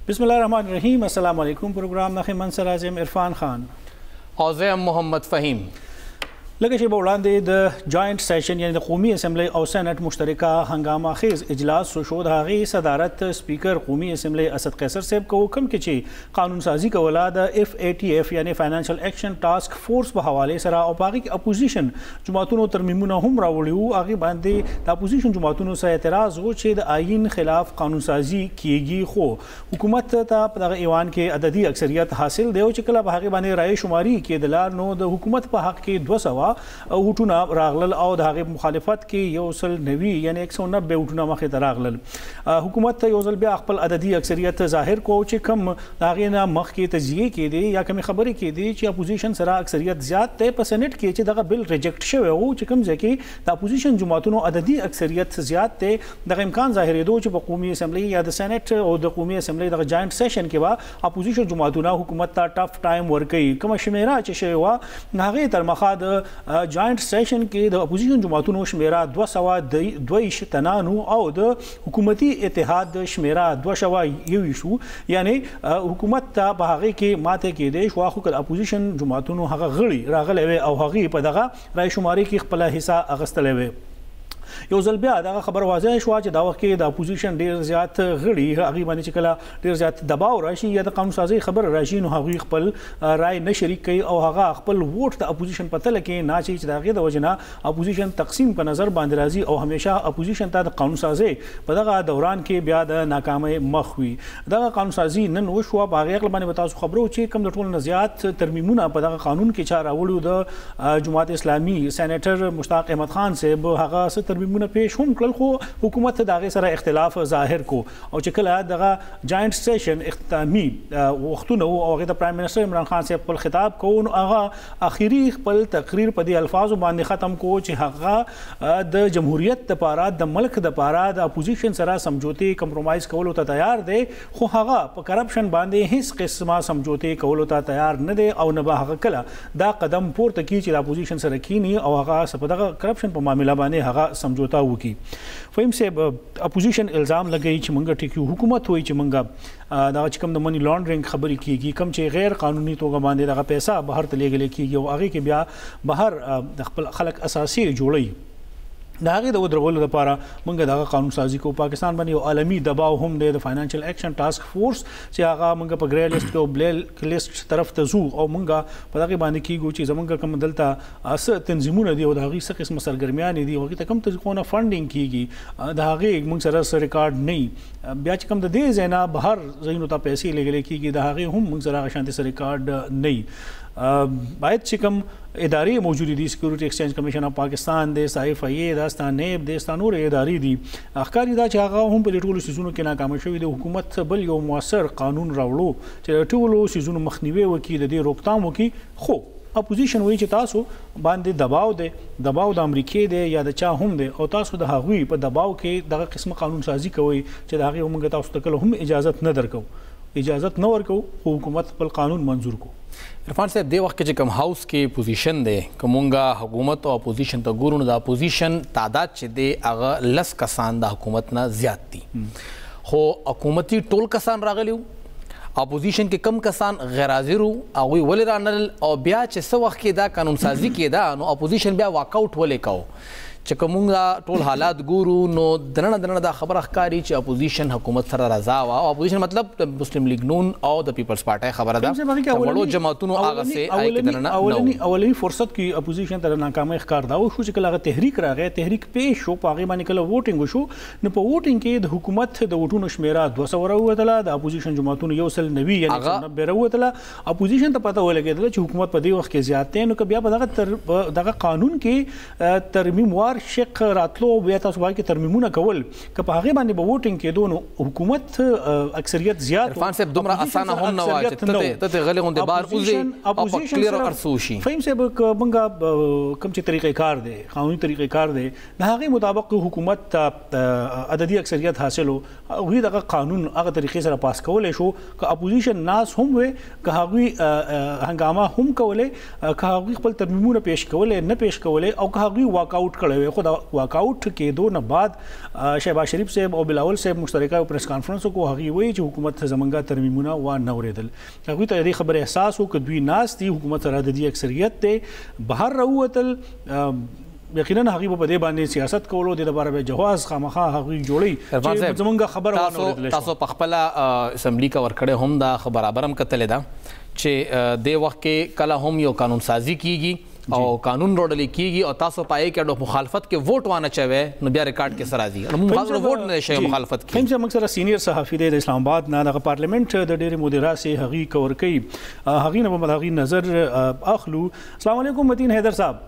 बिस्मिल्लाहिर्रहमानिर्रहीम। अस्सलाम वालेकुम। प्रोग्राम नखे मंसर आज़म इरफान खान और ज़ैम मोहम्मद फ़हीम लगे शे वड़ांदे द जॉइंट सेशन यानी कौमी असम्बली और सेनेट मुश्तरका हंगामा खेज इजलास शुद हागी सदारत स्पीकर कौमी असम्बली असद कैसर सेब को हुक्म के चे कानून साजी का वला द FATF यानी फाइनेंशियल एक्शन टास्क फोर्स ब हवाले सरा और बाकी अपोजिशन जमातों तरमीमुना हम रावड़ू आगे बांधे द अपोजिशन जमातों से एतराज़ हो चे द आइन खिलाफ कानून साजी किएगी खो हुकूमत ता ईवान के अददी अक्सरियत हासिल देव चिकला भागे बांधे राय शुमारी के दलार नो द हुकूमत पर हक के 200 उठूना रागल और धागे मुखालिफत के योसल नवी यानी 190 उठूना मखे रागल हुकूमत योसल बे अकबल अददी अक्सरियत ज़ाहिर को कम धागे ना मख के तजिए के दे या कमी खबरें के दे ची अपोजिशन सरा अक्सरियत ज़्यादा तय पसनेट के ची दगा बिल रिजेक्ट शवे हो चिकम जैके द अपोजिशन जुमातुनो अददी अक्सरियत ज़्यादा तय दगा इम्कान ज़ाहिर दो ची कौमी असम्बली या द सेनेट और द कौमी असम्बली दगा जॉइंट सेशन के बाद अपोजिशन जुमातुना हुकूमत ता टफ टाइम वर्कई कम शमेरा चशे हुआ धागे तरमखाद जॉइंट सेशन के द अपोजिशन जमातों शमेरा 222 तनानु और द हुकूमती इतिहाद शमेरा 200 यानी हुकूमत बहागे के माते के देश वाखुल अपोजिशन जमातों हगा गड़ी रागल एवे और हगी पदगा राय शुमारी की खपला हिस्सा अगस्तलेवे यो जलबिया दा खबर वाजह शुआ च दावा के द अपोजिशन ढेर ज़्यादा गड़ी अगी बानी चिकला ढेर ज़्यादा दबाव राशि या द कानून साजी खबर राशि नो हगी खपल राय न शरीक कई और हगा खपल वोट द अपोजिशन पता लगे ना चीज दागे द वजना अपोजिशन तकसीम का नज़र बांदराजी और हमेशा अपोजिशन ता कानून साजे पदगा दौरान के ब्याद नाकाम मख हुई दा कानून साजी नन वो शुआ बागे बानी बताओ खबरों चे कम दटोल नजियात तरमीमुना पदगा कानून के चार अवलू द जुमात इस्लामी सेनेटर मुश्ताक अहमद खान से हगा से तरमीमुना पेश हम कल को हुकूमत दागे सरा इख्तिलाफ ज़ाहिर को और चिकला दगा जॉइंट सेशन इख्तामी वक्तुन और प्राइम मिनिस्टर इमरान खान से पल खिताब को आगा आखिरी पल तकरीर पदी अल्फाज बांध ख़त्म को चिहागा द जमहूरियत द पारा द मुल्क द पारा द अपोजिशन सरा समझौते कंप्रोमाइज़ कवल तैयार दे खो हागा करप्शन बांधे हिस किस्मा समझौते कवल तैयार न दे और न बाग कला दा कदम पोर तकी ची अपोजिशन से रखी नहीं और हागा सपदा करप्शन पर मामला बांधे हागा समझौता की फ़हिम से अपोजिशन इल्ज़ाम लगे मंगा ठीक हुकूमत हुई मंगा दा कम द मनी लॉन्ड्रिंग खबरी की कम चे गैर कानूनी तो बांधे दा पैसा बाहर तले गले की आगे के ब्या बाहर खलक असासी जोड़ी दागे दो द्रगोल द पारा मंगा दागा कानून साजी को पाकिस्तान बनी आलमी दबाव हम दे the financial action task force से आगा मंगा पर ग्रे लिस्ट को ब्लैक लिस्ट तरफ तजू और मंगा पता के बांधे की गो चीज़ मंगा कम दलता अस तंजीमों दी और दागी से किस्म सरगर्मियाँ दी और कम तजकोना फंडिंग की दागे मंग सरस रिकॉर्ड नहीं ब्याच कम दे जैना बाहर जहीन होता पैसे ले गले की दागे हम मंग सरा शांति से रिकॉर्ड नहीं बायत चिकम इदारी मौजूदी the security exchange commission of Pakistan दे साइफाई दास्तान नेब देस्तान और इदारी दी अखकारी दा चागा हम पलिटोल सीजन के नाकाम शवी दे हुकूमत बल यो मुअस्सर कानून रावलो चटोलो सीजन मखनीवे वकी दे रोकथाम वकी खो अपोजिशन वही तासो बांधे दबाव द अमरीके दे या द चा हम दे और तासो द हागुई पर दबाव के दगा किस्म कानून साजी कोई दागे हम तासो तकल हम इजाज़त न दरको इजाज़त न वर्को हुकूमत पर कानून मंजूर को इरफान साहब दे वक्त के कम हाउस के पोजीशन दे कमूंगा हुकूमत और अपोजिशन तो गुरुन द अपोजिशन तादाद चे दे आगा लस कसान द हुकूमत ना ज़्यादती हो हुकूमती टोल कसान रागलियो अपोजिशन के कम कसान गैर हाजिर आगुई वले रानल और ब्या चे स वक्त के दा कानून साजी के दा नो अपोजिशन ब्या वाकआउट वले काओ चकमुंगा टोल हालात गुरु नो दना दा खबर अखकारी च अपोजिशन हुकूमत सर रजा वा अपोजिशन मतलब मुस्लिम लीग नून और द पीपल्स पार्टी खबर दा बड़ो जमातुन आगा से आए के दना अवली फुर्सत की अपोजिशन तरह नाकाम इख्तियार दा वो कुछ कला तहरीक रा गए तहरीक पेश हो पागे माने कला वोटिंग शो न प वोटिंग के द हुकूमत द वोटुन शमेरा 200 हुआ तला द अपोजिशन जमातुन योसल नवी यानी 90 हुआ तला अपोजिशन तो पता हो लगे तला हुकूमत पदी वक्त के ज्यादा न कबिया पदा कानून के तरमीम शेख रातलो बेता सुबह के तरमीमुना कवल कपागे बाने वोटिंग के दोनों हुकूमत अक्सरियत ज़्यादा इरफान साहब दुमरा आसान हम नवाज तते गले होंदे बार उजे अपोजिशन क्लियर अरसूशी फ़हिम से मंगा कम चे तरीक़े कार दे कानूनी तरीक़े कार दे नागे मुताबिक हुकूमत अददी अक्सरियत हासिल हो वही दगा कानून अगर तरीके से पास कवले शो का अपोजिशन नास हम वे कहावी हंगामा हम कवले कहावी खपल तरमीमों पेश कवले न पेश कवले और कहावी वॉकआउट करे हुए खुद वॉकआउट के दो न बाद शहबाज शरीफ से और बिलावल से मुश्तरका प्रेस कॉन्फ्रेंस को हगी वही जो हुकूमत जमंगा तरमीमों व नवरेदल कहावी तो यदि खबर एहसास हो कि दुई नास थी हुकूमत सरहदी अक्सरियत थे बाहर रहूतल यकीनन हगी वो बदे बाने सियासत कोलो दे दबारा बे जवाज खामखा हगी जोड़ी जमंगा खबर तासो पखपला असेंबली का वर्कड़े हम दा बराबर हम कतले दा चे दे वक्त के कला हम यो कानून साजी कीगी और कानून रोडली कीगी और तासो पाए के मुखालफत के वोट वाना चाहे न बिया रिकॉर्ड के सराजी वोट ने शे मुखालफत की हमसे मकसद सीनियर सहाफी दे इस्लामाबाद ना पार्लियामेंट द डेरे मुदरा से हगी कवर कई हगी न मदागी नजर अखलू अस्सलाम वालेकुम मतीन हैदर साहब।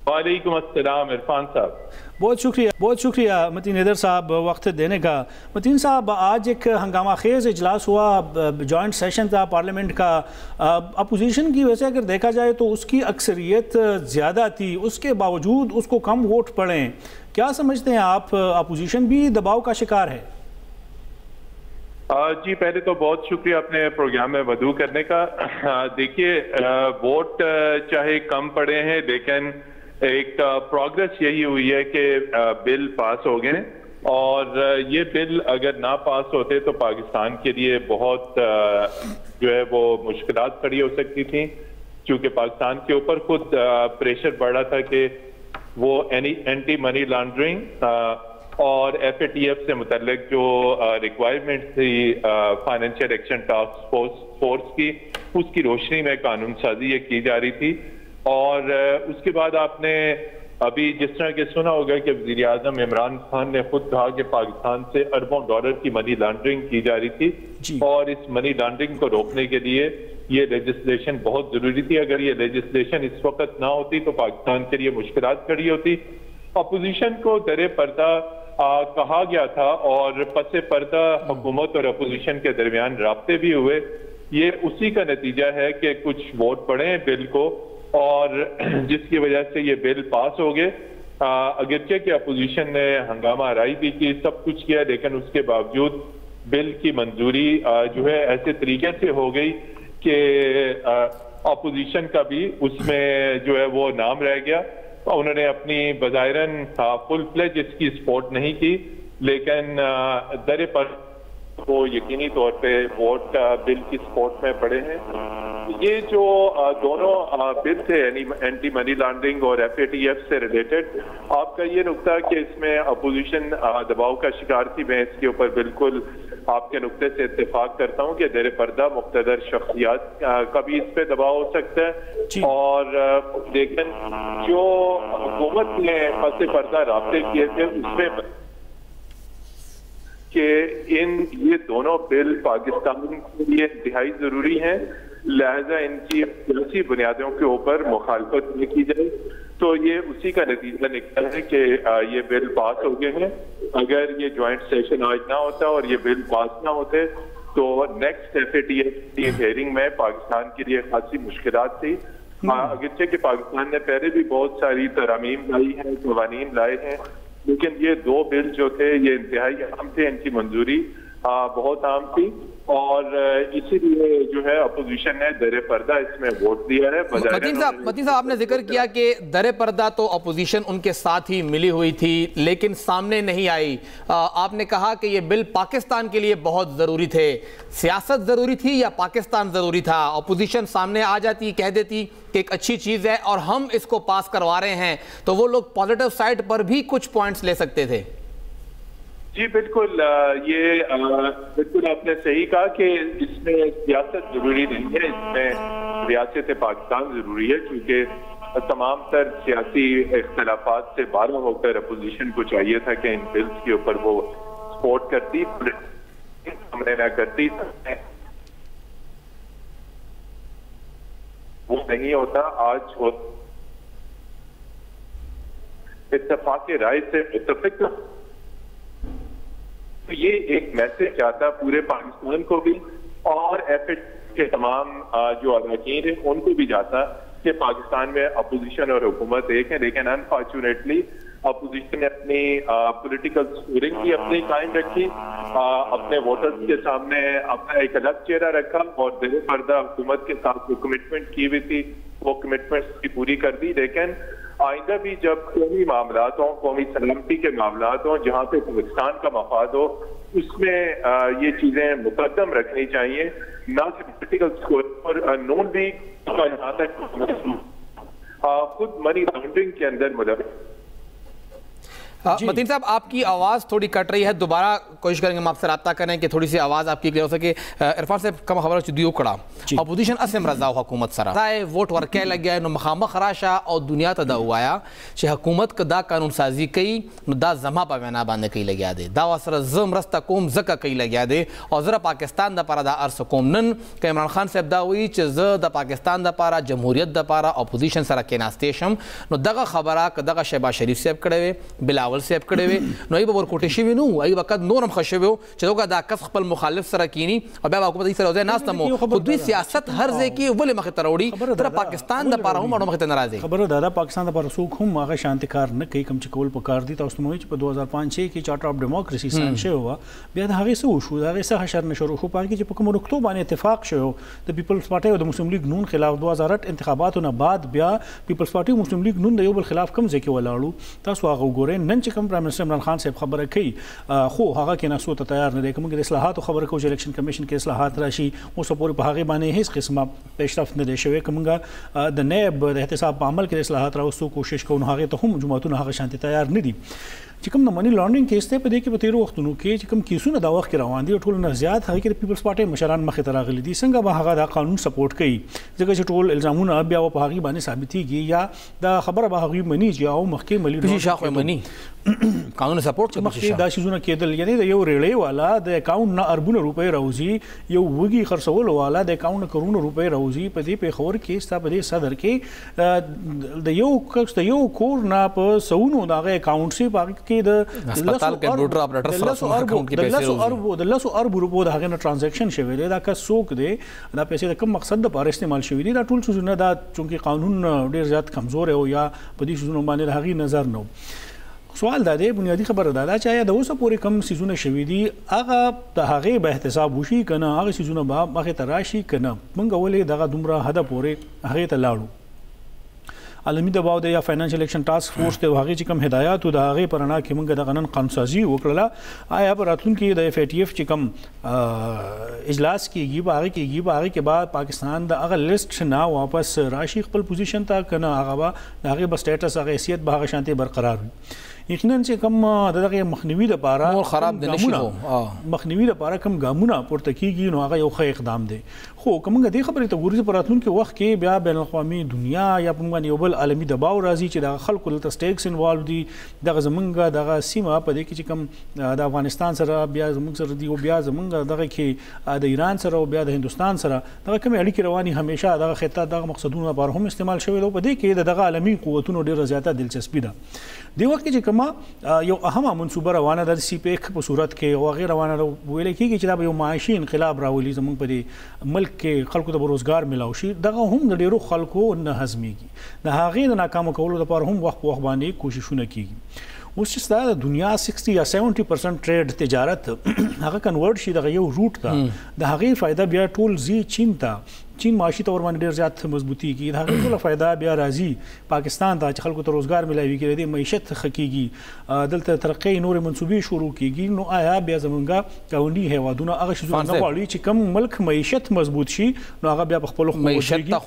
वालेकुम अस्सलाम इरफान साहब, बहुत शुक्रिया मतीन हैदर साहब वक्त देने का। मतीन साहब आज एक हंगामा खेज इजलास हुआ, जॉइंट सेशन था पार्लियामेंट का। अपोजिशन की वजह अगर देखा जाए तो उसकी अक्सरियत ज़्यादा थी, उसके बावजूद उसको कम वोट पड़े। क्या समझते हैं आप, अपोजिशन भी दबाव का शिकार है? जी पहले तो बहुत शुक्रिया अपने प्रोग्राम में वदू करने का। देखिए वोट चाहे कम पड़े हैं लेकिन एक प्रोग्रेस यही हुई है कि बिल पास हो गए और ये बिल अगर ना पास होते तो पाकिस्तान के लिए बहुत जो है वो मुश्किलात खड़ी हो सकती थी, क्योंकि पाकिस्तान के ऊपर खुद प्रेशर बढ़ रहा था कि वो एंटी मनी लॉन्ड्रिंग और FATF से मुतल्लिक जो रिक्वायरमेंट थी फाइनेंशियल एक्शन टास्क फोर्स की, उसकी रोशनी में कानून साजी ये की जा रही थी। और उसके बाद आपने अभी जिस तरह के सुना होगा कि वज़ीर आज़म इमरान खान ने खुद कहा कि पाकिस्तान से अरबों डॉलर की मनी लॉन्ड्रिंग की जा रही थी और इस मनी लॉन्ड्रिंग को रोकने के लिए ये लेजिस्लेशन बहुत जरूरी थी। अगर ये लेजिस्लेशन इस वक्त ना होती तो पाकिस्तान के लिए मुश्किलात खड़ी होती। अपोजिशन को दरे पर्दा कहा गया था और पसे पर्दा हुकूमत और अपोजिशन के दरमियान राब्ते भी हुए। ये उसी का नतीजा है कि कुछ वोट पड़े हैं बिल को और जिसकी वजह से ये बिल पास हो गए। अगरचे कि अपोजिशन ने हंगामा आराई भी की, सब कुछ किया, लेकिन उसके बावजूद बिल की मंजूरी जो है ऐसे तरीके से हो गई कि अपोजिशन का भी उसमें जो है वो नाम रह गया। उन्होंने अपनी बज़ाहिरन फुल फ्लेज इसकी सपोर्ट नहीं की, लेकिन दरे पर वो यकीनी तौर पे वोट बिल की सपोर्ट में पड़े हैं। ये जो दोनों बिल थे एंटी मनी लॉन्ड्रिंग और FATF से रिलेटेड, आपका ये नुक्ता कि इसमें अपोजिशन दबाव का शिकार थी, मैं इसके ऊपर बिल्कुल आपके नुक्ते से इत्तेफाक करता हूँ कि ज़ेर पर्दा मुख्तदर शख्सियात का भी इस पे दबाव हो सकता है। और लेकिन जो हुकूमत ने पसे पर्दा राब्ते किए थे उसमें कि ये दोनों बिल पाकिस्तान के लिए इंतहाई जरूरी हैं, लिहाजा इनकी सियासी बुनियादों के ऊपर मुखालफत नहीं की जाए। तो ये उसी का नतीजा निकला है कि ये बिल पास हो गए हैं। अगर ये ज्वाइंट सेशन आज ना होता और ये बिल पास ना होते तो नेक्स्ट FATF की हेयरिंग में पाकिस्तान के लिए खासी मुश्किलात थी। अगरचे कि पाकिस्तान ने पहले भी बहुत सारी तरामीम लाई हैं, कवानीन लाए हैं, लेकिन ये दो बिल जो थे ये इंतहाई अहम थे, इनकी मंजूरी बहुत आम थी और इसीलिए जो है अपोजिशन ने दरे पर्दा इसमें वोट दिया है। मतीन साहब आपने जिक्र किया कि दरे पर्दा तो अपोजिशन उनके साथ ही मिली हुई थी लेकिन सामने नहीं आई। आपने कहा कि ये बिल पाकिस्तान के लिए बहुत ज़रूरी थे। सियासत ज़रूरी थी या पाकिस्तान ज़रूरी था? अपोजिशन सामने आ जाती, कह देती कि एक अच्छी चीज़ है और हम इसको पास करवा रहे हैं, तो वो लोग पॉजिटिव साइड पर भी कुछ पॉइंट्स ले सकते थे। जी बिल्कुल, ये बिल्कुल आपने सही कहा कि इसमें सियासत जरूरी नहीं है, इसमें रियासत पाकिस्तान जरूरी है, क्योंकि तमाम तर सियासी इख्तलाफात से बाहर होकर अपोजिशन को चाहिए था कि इन बिल्स के ऊपर वो सपोर्ट करती, हमने ना करती, वो नहीं होता। आज वो इत्तेफाक राय से मुत्तफिक, तो ये एक मैसेज आता पूरे पाकिस्तान को भी और FATF के तमाम जो अरकान हैं उनको भी जाता कि पाकिस्तान में अपोजिशन और हुकूमत एक है, लेकिन अनफॉर्चुनेटली अपोजिशन ने अपनी पॉलिटिकल स्कोरिंग भी अपनी कायम रखी, अपने वोटर्स के सामने अपना एक अलग चेहरा रखा और दिल पर्दा हुकूमत के साथ जो कमिटमेंट की हुई थी वो कमिटमेंट की पूरी कर दी। लेकिन आइंदा भी जब कौमी मामलात हों, कौमी सलामती के मामलात हों, जहाँ पे पाकिस्तान का मफाद हो, उसमें ये चीजें मुकद्दम रखनी चाहिए, ना सिर्फ पॉलिटिकल स्कोर पर। नून लीग जहाँ तक खुद मनी लॉन्ड्रिंग के अंदर मुलव्वस। मतीन साहब, आपकी आवाज़ थोड़ी कट रही है, दोबारा कोशिश करेंगे हम आपसे रब्ता करें कि थोड़ी सी आवाज़ आपकी क्लियर हो सके। इरफान साहब कम खबर चुदियो कड़ा अपोजिशन असम रजा हुकूमत सरा राय वोट वर्के लग गया नो मखामा खराशा और दुनिया तदा हुआ कि हुकूमत का दा कानून साजी कई नो दा जमा पवैना बांधे कई लग्या दे दा असर जम रस्ता कोम जका कई लग्या दे और जरा पाकिस्तान दा पारा दा अर्स कोम नन के इमरान खान साहब दा हुई च ज दा पाकिस्तान दा पारा जमहूरियत दा पारा अपोजिशन सरा के नास्तेशम नो दगा खबरा क दगा शहबाज शरीफ साहब कड़े बिलावल सेब कड़े हुए नो आई बबर कोटेशी भी नु आई वक्त नोरम खशबो चलो का दाकस खपल मुखालिफ सरा कीनी और बे हुकूमत इस तरह नास तमो खुद सियासत हर जे की वले मख तरौड़ी तर पाकिस्तान द पारा मणो मख नाराज खबर दादा पाकिस्तान द पारा सुख हम आगे शांतिकार न कई कम चकोल पकार दी तोस मोच प 2005 की चार्टर ऑफ डेमोक्रेसी साइन शे हुआ बे हागे से उशु हागे से हशर न शुरू हो पाकी ज पकम रुखतो बाने इत्तेफाक शे हो द पीपल्स पार्टी और द मुस्लिम लीग नून खिलाफ 2008 इंतखाबात न बाद बिया पीपल्स पार्टी मुस्लिम लीग नून द योबल खिलाफ कम जे के वलाड़ू तास वागो गोरे नन चकम प्राइम मिनिस्टर इमरान खान साहब खबर कई खो हागा के नासो तैयार न देखम के इस्लाहात खबर को इलेक्शन कमीशन के इस्लाहात राशि वो सपोर भागे बाने हिस किस्म पेशरफ न देशवे कमंगा द नैब एहतसाब अमल के इस्लाहात राव सो कोशिश को हागे तो हम जुमातुन हागा शांति तैयार न दी चिकम न मनी लॉन्ड्रिंग केस थे पे के बतेरो वक्तनु के चिकम किसु न दावा के रवान दी टोल न ज्यादा है कि पीपल्स पार्टी मशरान मख तरा गली दी संगा हागा दा कानून सपोर्ट कई जगह टोल इल्जामुन अब या वो भागी बाने साबित की या दा खबर भागी मनी जाओ मख के मली शाख मनी कानून सपोर्ट मखी दा शिजुना केदल यानी द यो रेले वाला द अकाउंट न अरबुन रुपए राउजी यो वगी खरसवल वाला द अकाउंट करोड़ रुपए राउजी पदी पे खबर केस था पदी सदर के द यो कोर ना प सउनो दागे अकाउंट से बाकी के द अस्पताल के कंप्यूटर ऑपरेटर सर अकाउंट के पैसे लसो अरब रुपए दा हागे न ट्रांजैक्शन शेवे दा का सोक दे दा पैसे द कम मकसद द पार इस्तेमाल शेवे दा टूल सुजुना दा चूंकि कानून ढेर ज्यादा कमजोर है या पदी सुजुनो माने हागी नजर न सवाल दादे बुनियादी खबर दादा चाहे दो सब पूरे कम सीजन शवीदी आगा हागे बेहतसाब वशी कना आगे सीजन बा आगे तराशी कना मंग अवले दगा दुमरा हदा पूरे हागे तलाड़ू आलमी दबाव दे या फाइनेंशियल एक्शन टास्क फोर्स ते हागे चिकम हिदायत द हागे परना कि मंग द कानून कानूनसाजी वकला आया पर अतुन की द एफएटीएफ चिकम इजलास की आगे के बाद पाकिस्तान द अगर लिस्ट ना वापस राशि खपल पोजीशन ता कना आगा हागे बस स्टेटस आगे हैसियत भाग शांति बरकरार हुई यकीनन से कम दगे मखनवी द पारा खराब दे मखनवी द पारा कम गामुना पुरतकीगी नो आगा यो ख इकदाम दे खो कमंग दे खबर त गुरु परातुन के वक्त के बिया बैन अवी दुनिया या पुंगन योबल आलमी दबाव राजी च द खलक ल स्टेक्स इन्वॉल्व दी दग जमंगा दग सीमा पदे की कम द अफगानिस्तान सरा बिया जमंग सर दी बिया जमंगा दग के द ईरान सरा बिया द हिंदुस्तान सरा दग कम अड़ी की रवानी हमेशा दग खिता दग मकसदून पर हम इस्तेमाल शवे दो पदे के दग आलमी कुवतुन ढेर ज्यादा दिलचस्पी दा दे वक्त के कमा यो अहम मनसूबा रवाना दर सी पे एक सूरत के वगैरह रवाना वेले की जनाब यो माशी इनकलाब रावली जमंग पदे मुल्क के खल्क द रोजगार मिलावशी दगा हम द डेरो खल्को न हजमी की द हागे नाकाम कौलो द पर हम वक्त बाने कोशिशों न की उस दुनिया 60 या 70% ट्रेड तजारत हागे कन्वर्ट शी द यो रूट था द हागे फायदा बिया टोल जी चीन था चीन माशी तौर पर ढेर ज्यादा मजबूती की तो फ़ायदा बिया राजी पाकिस्तान था खल को तो रोज़गार मिलाई की मीशत खकीगी दल तरक्की नूर मनसूबी शुरू की नो आया बिया जमंगा काउंडी है वादुना अगर वाली चिकम मुल्क मीशत मजबूत शी नो आगा बिया पखपलो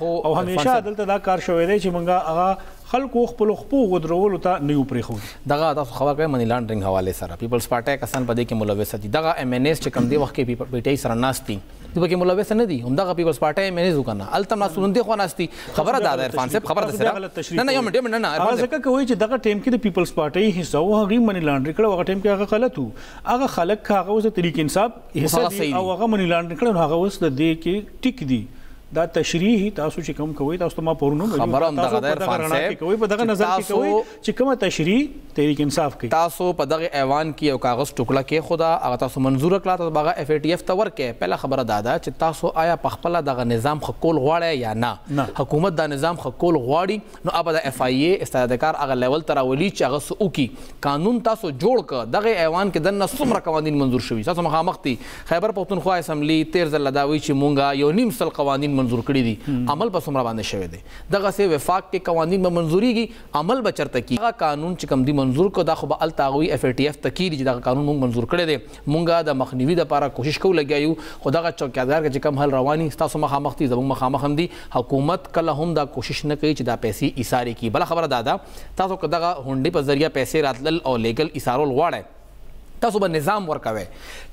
और हमेशा दल तदा कार शवेदे चिमंगा आगा खल को खपलो खपो गदरवल उता न्यू प्रेखो दगा ता खबर के मनी लॉन्ड्रिंग हवाले सरा पीपल्स पार्टी कसन पदे के मुलव्वस दगा एमएनएस चिकम दे वक्त के बेटे सरनास्ती दिबा के मुलव्वस न दी उमदा पीपल्स पार्टी एमएनएस दुकाना अलतम सुनन दे खनास्ती खबर दादा इरफान साहब खबर दसरा ना यो मिनट ना आवाज का कोई दगा टाइम के पीपल्स पार्टी हिस्सा वो हगी मनी लॉन्ड्रिंग कड़ा वक्त टाइम के आगा गलत हु आगा खलक का आगा उस तरीके इंसाफ हिस्सा दी आगा मनी लॉन्ड्रिंग कड़ा आगा उस दे के टिक दी دا تشریح تاسو چې کوم کوي تاسو ما پورونو خبره هم دغه عرفان صاحب کوي په دغه نظر کې کوي چې کومه تشریح تحریک انصاف کوي تاسو په دغه ایوان کې یو کاغذ ټوکړه کې خدا هغه تاسو منظور کړه تاسو هغه اف ای ټی اف ته ورکې پهله خبره دادا چې تاسو آیا په خپل دغه نظام خکول غواړي یا نه حکومت دا نظام خکول غواړي نو ابدا اف ای ای استادکار هغه لیول تر اولی چې هغه سوکي قانون تاسو جوړ ک دغه ایوان کې دنه څومره قوانین منظور شوي تاسو مخامختي خیبر پختونخوا اسمبلی 13 لداوي چې مونږه یو نیم سل قوانین منظور کړی دي عمل په څومره باندې شوی دی دغه سه وفاق کې قوانین به منظوريږي عمل به چرته کی هغه قانون چې کوم دی منظور کو دا خو به التاغوي اف ای ټی اف تکیری چې دا قانون مونږ منظور کړی دی مونږه د مخنیوي لپاره کوشش کوو لګیایو خو دغه چوکیدار چې کوم حل رواني تاسو مخامختي زموږ مخامخ هم دي حکومت کله هم دا کوشش نه کوي چې دا پیسې ایثار کی بل خبره دادا تاسو دغه هونډي په ذریعہ پیسې راتلل او لیګل ایثارول غواړي تاسو به نظام ورکوي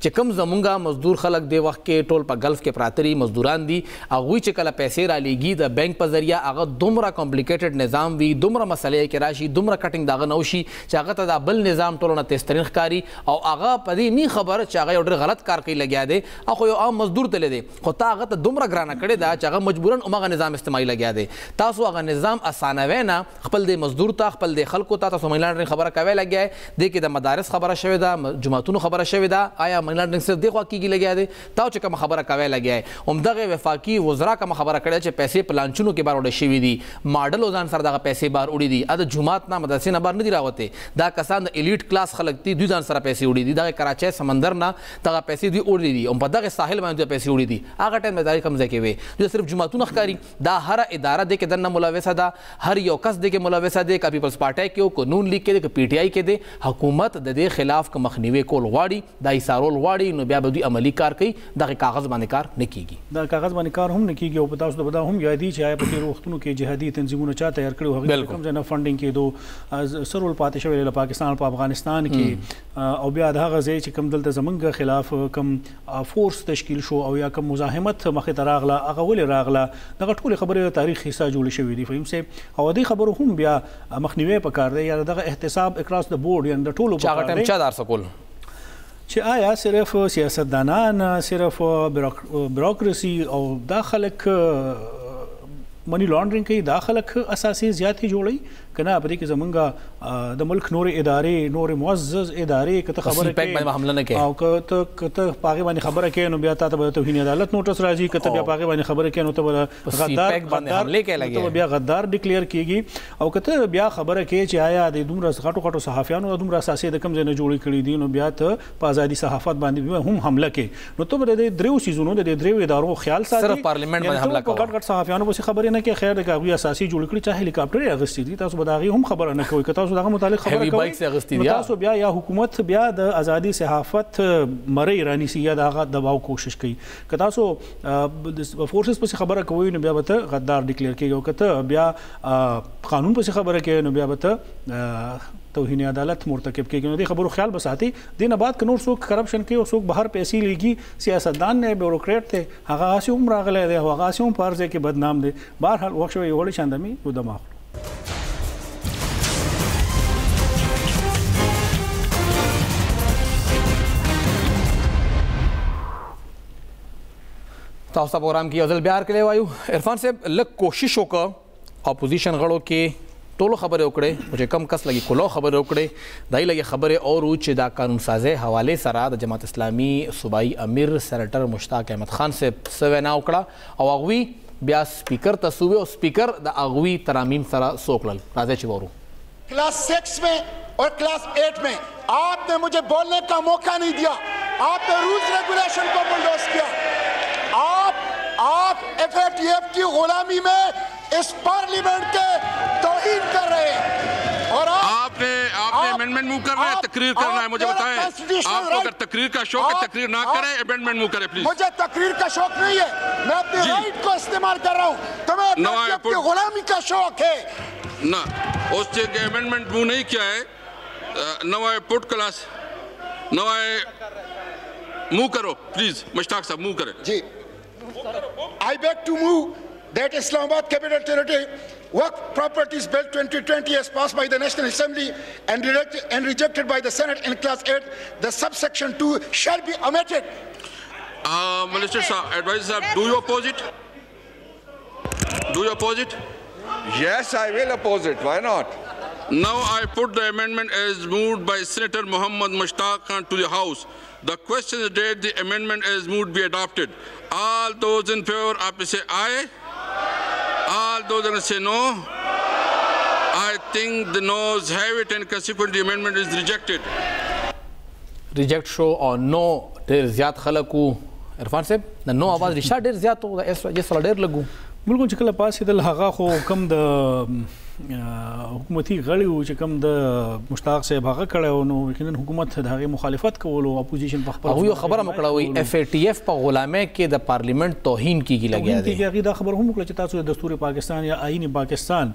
چې کوم زمونږه مزدور خلک دی وخت کې ټول په گلف کې پراتري مزدوران دي هغوی چې کله پیسې را لیږي د بینک په ذریعہ هغه دومره کمپلیکیټډ نظام وي دومره مسلې کې راشي دومره کټینګ دغه نه وشي چې هغه ته دا بل نظام ټولو نه تیزترین ښکاري او هغه په دې نه خبره چې هغه یو ډېر غلط کار کوي لګیا دی خو یو عام مزدور تللی دی خو تا هغه ته دومره ګرانه کړې ده چې هغه مجبورا هماغه نظام استعمالي لګیا دی تاسو هغه نظام اسانوي نه خپل د مزدور ته خپل د خلکو ته تاسو مینلاند خبره کوي لګیا دی کې د مدارس خبره شوې ده جماعتونو خبره شوې ده آیا مینلاند صرف دغه کېږي لګیا دی تاسو چې کوم خبره کوي لګیا همدغه وفاقي وزرا کوم خبره کړې چې پیسې پلانچونو کې بار وړي شوي دي ماډل ځان سره دغه پیسې بار وړي دي د جماعت نه مدرسې نه بار نه دي راوته دا کسان د الیټ کلاس خلک دي دوی ځان سره پیسې وړي دي دغه کراچۍ سمندر نه دغه پیسې دوی وړي دي او په دغه ساحل باندې پیسې وړي دي هغه ټایم مداري کم ځای کې وي دوی صرف جماعتونو ښکاري دا هر اداره دی کې دنه ملوثه ده هر یو کس دی کې ملوثه دی کا پیپلز پارټي کې او قانون لیک کې دی پی ټی آی کې دی حکومت د دې خلاف کوم مخنیوي کول غواړي دا ایثارول غواړي نو بیا به دوی عملی کار کوي دغه کاغذ باندې کار نه کیږي دا کاغذ باندې کار هم نه کیږي او په تاسو ته بدا هم یادي چې آیا په تیر وختونو کې جهادي تنظیمونو چا تیار کړو هغه کوم ځای نه فنډینګ کېدو سرول پاتې شوی له پاکستان په افغانستان کې او بیا دغه ځای چې کوم دلته زمونږ خلاف کوم فورس تشکیل شو او یا کوم مزاحمت مخې ته راغله هغه ولې راغله دغه ټولې خبرې تاریخ حصہ جوړ شوی دي فهم سه او دې خبرو هم بیا مخنیوي پکار دی یا دغه احتساب اکراس د بورډ یا د ټولو چا ټیم چا دار سکول چې آیا صرف سیاستدانان صرف بیروکراسي او داخلك منی لانډرینګ کوي داخلك اساسي زیاتې جوړي کنه په دې کې زمونږه د ملک نور ادارې نور معزز ادارې کته خبره کوي او کته پاګې باندې خبره کوي نو بیا ته به توهین عدالت نوټس راځي کته بیا پاګې باندې خبره کوي نو ته غدار باندې حمله کوي لګي بیا غدار ډیکلیئر کیږي او کته بیا خبره کوي چې آیا د دومره غټو صحافیانو دومره اساسي د کم ځای نه جوړې کړې دي نو بیا ته په ازادي صحافت باندې هم حمله کوي نو ته د دریو سيزونو د دریو ادارو خیال ساتي صرف پارلیمنت باندې حمله کوي غټ صحافیانو به خبره نه کوي خیر د هغه اساسي جوړ کړي چا هلیکاپټر اغستې دي تاسو بداغي هم خبره نه کوي که تاسو دغه متعلق خبره کوي تاسو بیا یا حکومت بیا د ازادي صحافت مری رانیسی یا دغه دباو کوشش کوي که تاسو فورسز په خبره کوي نو بیا به غدار ډیکلیئر کوي او کته بیا قانون په خبره کوي نو بیا به توهین عدالت مرتکب کیږي نو دې خبرو خیال بساتي دینه بعد ک نور څوک کرپشن کوي او څوک بهر پیسې لګي سیاستدان نه بیوروکریټ ته هغه اسي عمر راغلی دی هغه اسي هم پارځه کې بدنام دی بهر حال وښوي وړي شاندمي و دماغ تاسو پروګرام کې ځل بیا کړی وایو عرفان صاحب لږ کوشش وکړه اپوزیشن غړو کې ټولو خبرې وکړې چې کم کس لګي کولو خبرې وکړې دای لګي خبرې او چې دا قانون سازي حواله سره د جماعت اسلامي صوبایي امیر سېنیټر مشتاق احمد خان صاحب سوینا وکړه او هغوی بیا سپیکر ته سوې او سپیکر د هغوی ترامیم سره سوکړل راځي چې وورو क्लास 6 में और क्लास 8 में आपने मुझे बोलने का मौका नहीं दिया आपने रूल्स रेगुलेशन को बुलडोज किया आप एफएटीएफ की गुलामी में इस पार्लियामेंट के तौहीन कर रहे हैं और आपने अमेंडमेंट मूव कर रहे हैं तकरीर करना है मुझे बताएं आपको अगर तकरीर का शौक है तकरीर ना करें अमेंडमेंट मूव करें प्लीज मुझे तकरीर का शौक नहीं है मैं अपने राइट को इस्तेमाल कर रहा हूं तुम्हें अपनी गुलामी का शौक है ना उस चीज के अमेंडमेंट मूव नहीं किया है नवाए पुट क्लास नवाए मूव करो प्लीज मुश्ताक साहब मूव करें जी I beg to move that Islamabad Capital Territory Waqf Properties Bill 2020 as passed by the National Assembly and rejected by the Senate in Class 8, the subsection 2 shall be omitted. Minister Sahab, Advisor Sahab, do you oppose it? Do you oppose it? Yes, I will oppose it. Why not? Now I put the amendment as moved by Senator Muhammad Mushtaq Khan to the House. The question is that the amendment as moved be adopted. All those in favor, please say aye. All those that say no. I think the noes have it and consequently the amendment is rejected. Reject show or no ډېر زیات خلک وو عرفان صاحب د نو आवाज رښتا ډېر زیات وو د اس وجه سره ډېر لګو بالکل چې کله پاسې دل هغه خو کم د حکومتي غړي وو چې کم د مشتاق صاحب هغه کړه نو یقینا حکومت د هغه مخالفت کول او اپوزیشن په خپل هغه خبره مکړه وي FATF په غلامه کې د پارلیمنت توهین کیږي لګیا دی هغه دا خبر هم وکړه چې تاسو د دستور پاکستان یا آئین پاکستان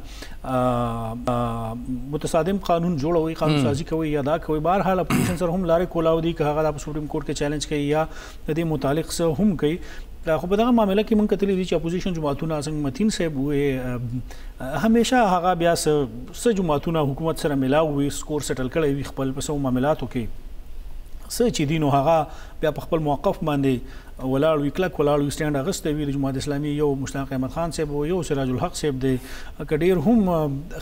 متصادم قانون جوړوي قانون سازي کوي یا دا کوي بهر حال اپوزیشن سره هم لارې کولاو دي که هغه د سپریم کورټ کې چیلنج کوي یا د دې متعلق څه هم کوي خو په دغه معاملې کې مونږ کتلې دي چې اپوزیشن جماعتونه څنګه متین صاحب وې همیشه هغه بیا څه جماعتونه حکومت سره ملاو وي سکور سیټل کړی وي خپل په څو معاملاتو کې څه چې دي نو هغه بیا په خپل موقف باندې ولاړ وي کلک ولاړ وي سټینډ اغستی وي د جماعت اسلامي یو مشتاق احمد خان صاحب او یو سراج الحق صاحب دی که ډېر هم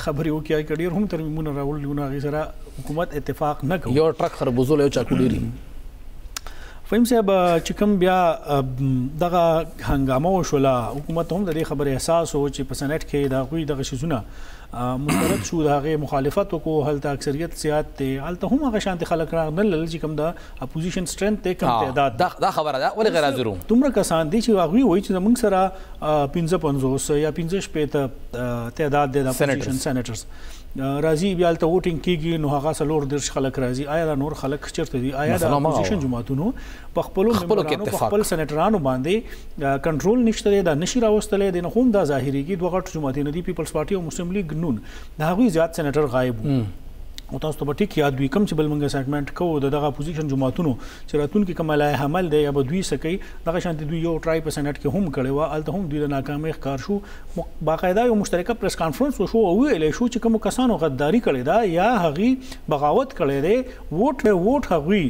خبرې وکړي که ډېر هم ترمیمونه راوړي نو هغې سره حکومت اتفاق نه کوي یو ټرک خربوزول یو چاکو ډېري فهم صاحب چې کوم بیا دغه هنګامه وشوله حکومت هم د دې خبرې احساس و چې په سنټ کې د هغوی دغه شیزونه مسترد شو د هغې مخالفت وکړو هلته اکثریت زیات دی هلته هم هغه شانتې خلک راغلل چې کوم د اپوزیشن سټرنث دی کم تعداد دا خبره ده ولې غیر حاضر وو دومره کسان دي چې هغوی وایي چې زموږ سره 55 یا 55 تعداد دی د اپوزیشن سینیټرز راځي بیا هلته ووټینګ کېږي نو هغه 40 خلک راځي آیا دا نور خلک چېرته دي آیا د اپوزیشن جماعتونو په خپلو ممبرانو په خپل سینیټرانو باندې کنټرول نشته دی دا نشي راوستلی دی نو خو هم دا ظاهرېږي دوه غټ جماعتونه دي پیپلز پارټي او مسلم لیګ نون د هغوی زیات سینیټر غایب وو او تاسو ته به ټیک یاد وي کوم چې بل موږ سیګمنټ کوو د دغه اپوزیشن جماعتونو چې راتلونکي کوم لایحه عمل دی یا به دوی څه کوي دغه شانتې دوی یو ټرای په سینټ کې هم کړی وه هلته هم دوی د ناکامۍ ښکار شو باقاعده یو مشترکه پریس کانفرنس وشو او وویلی شو چې کومو کسانو غداري کړې ده یا هغوی بغاوت کړی دی ووټ هغوی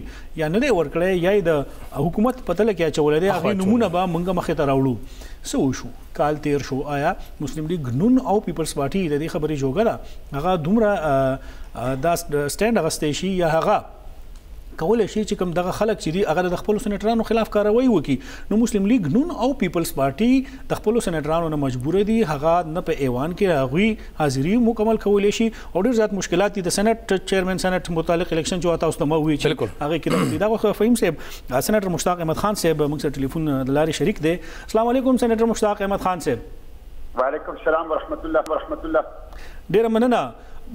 یا نه دی ورکړی یا یې د حکومت په تله کې اچولی دی هغوی نومونه به موږ مخې ته راوړو څه وشو کال تیر شو آیا مسلم لیگ نون او پیپلز پارټي د دې خبرې جوګه ده هغه دومره دا سټینډ اغستی شي یا هغه کولی شي چې کوم دغه خلک چې دي هغه د خپلو سینیټرانو خلاف کاروي وکړي نو مسلم لیگ نون او پیپلز پارټي د خپلو سینیټرانو نه مجبوره دي هغه نه په ایوان کې هغوی حاضري مکمل کولی شي او ډېر زیات مشکلات دي د سینټ چیرمن سینټ متعلق الیکشن چې تاسو ته ما وویل چې هغې کې دغه فهیم صاحب سینیټر مشتاق احمد خان صاحب موږ سره ټلیفون د لارې شریک دی السلام علیکم سینیټر مشتاق احمد خان صاحب وعلیکم السلام ورحمت الله ډېره مننه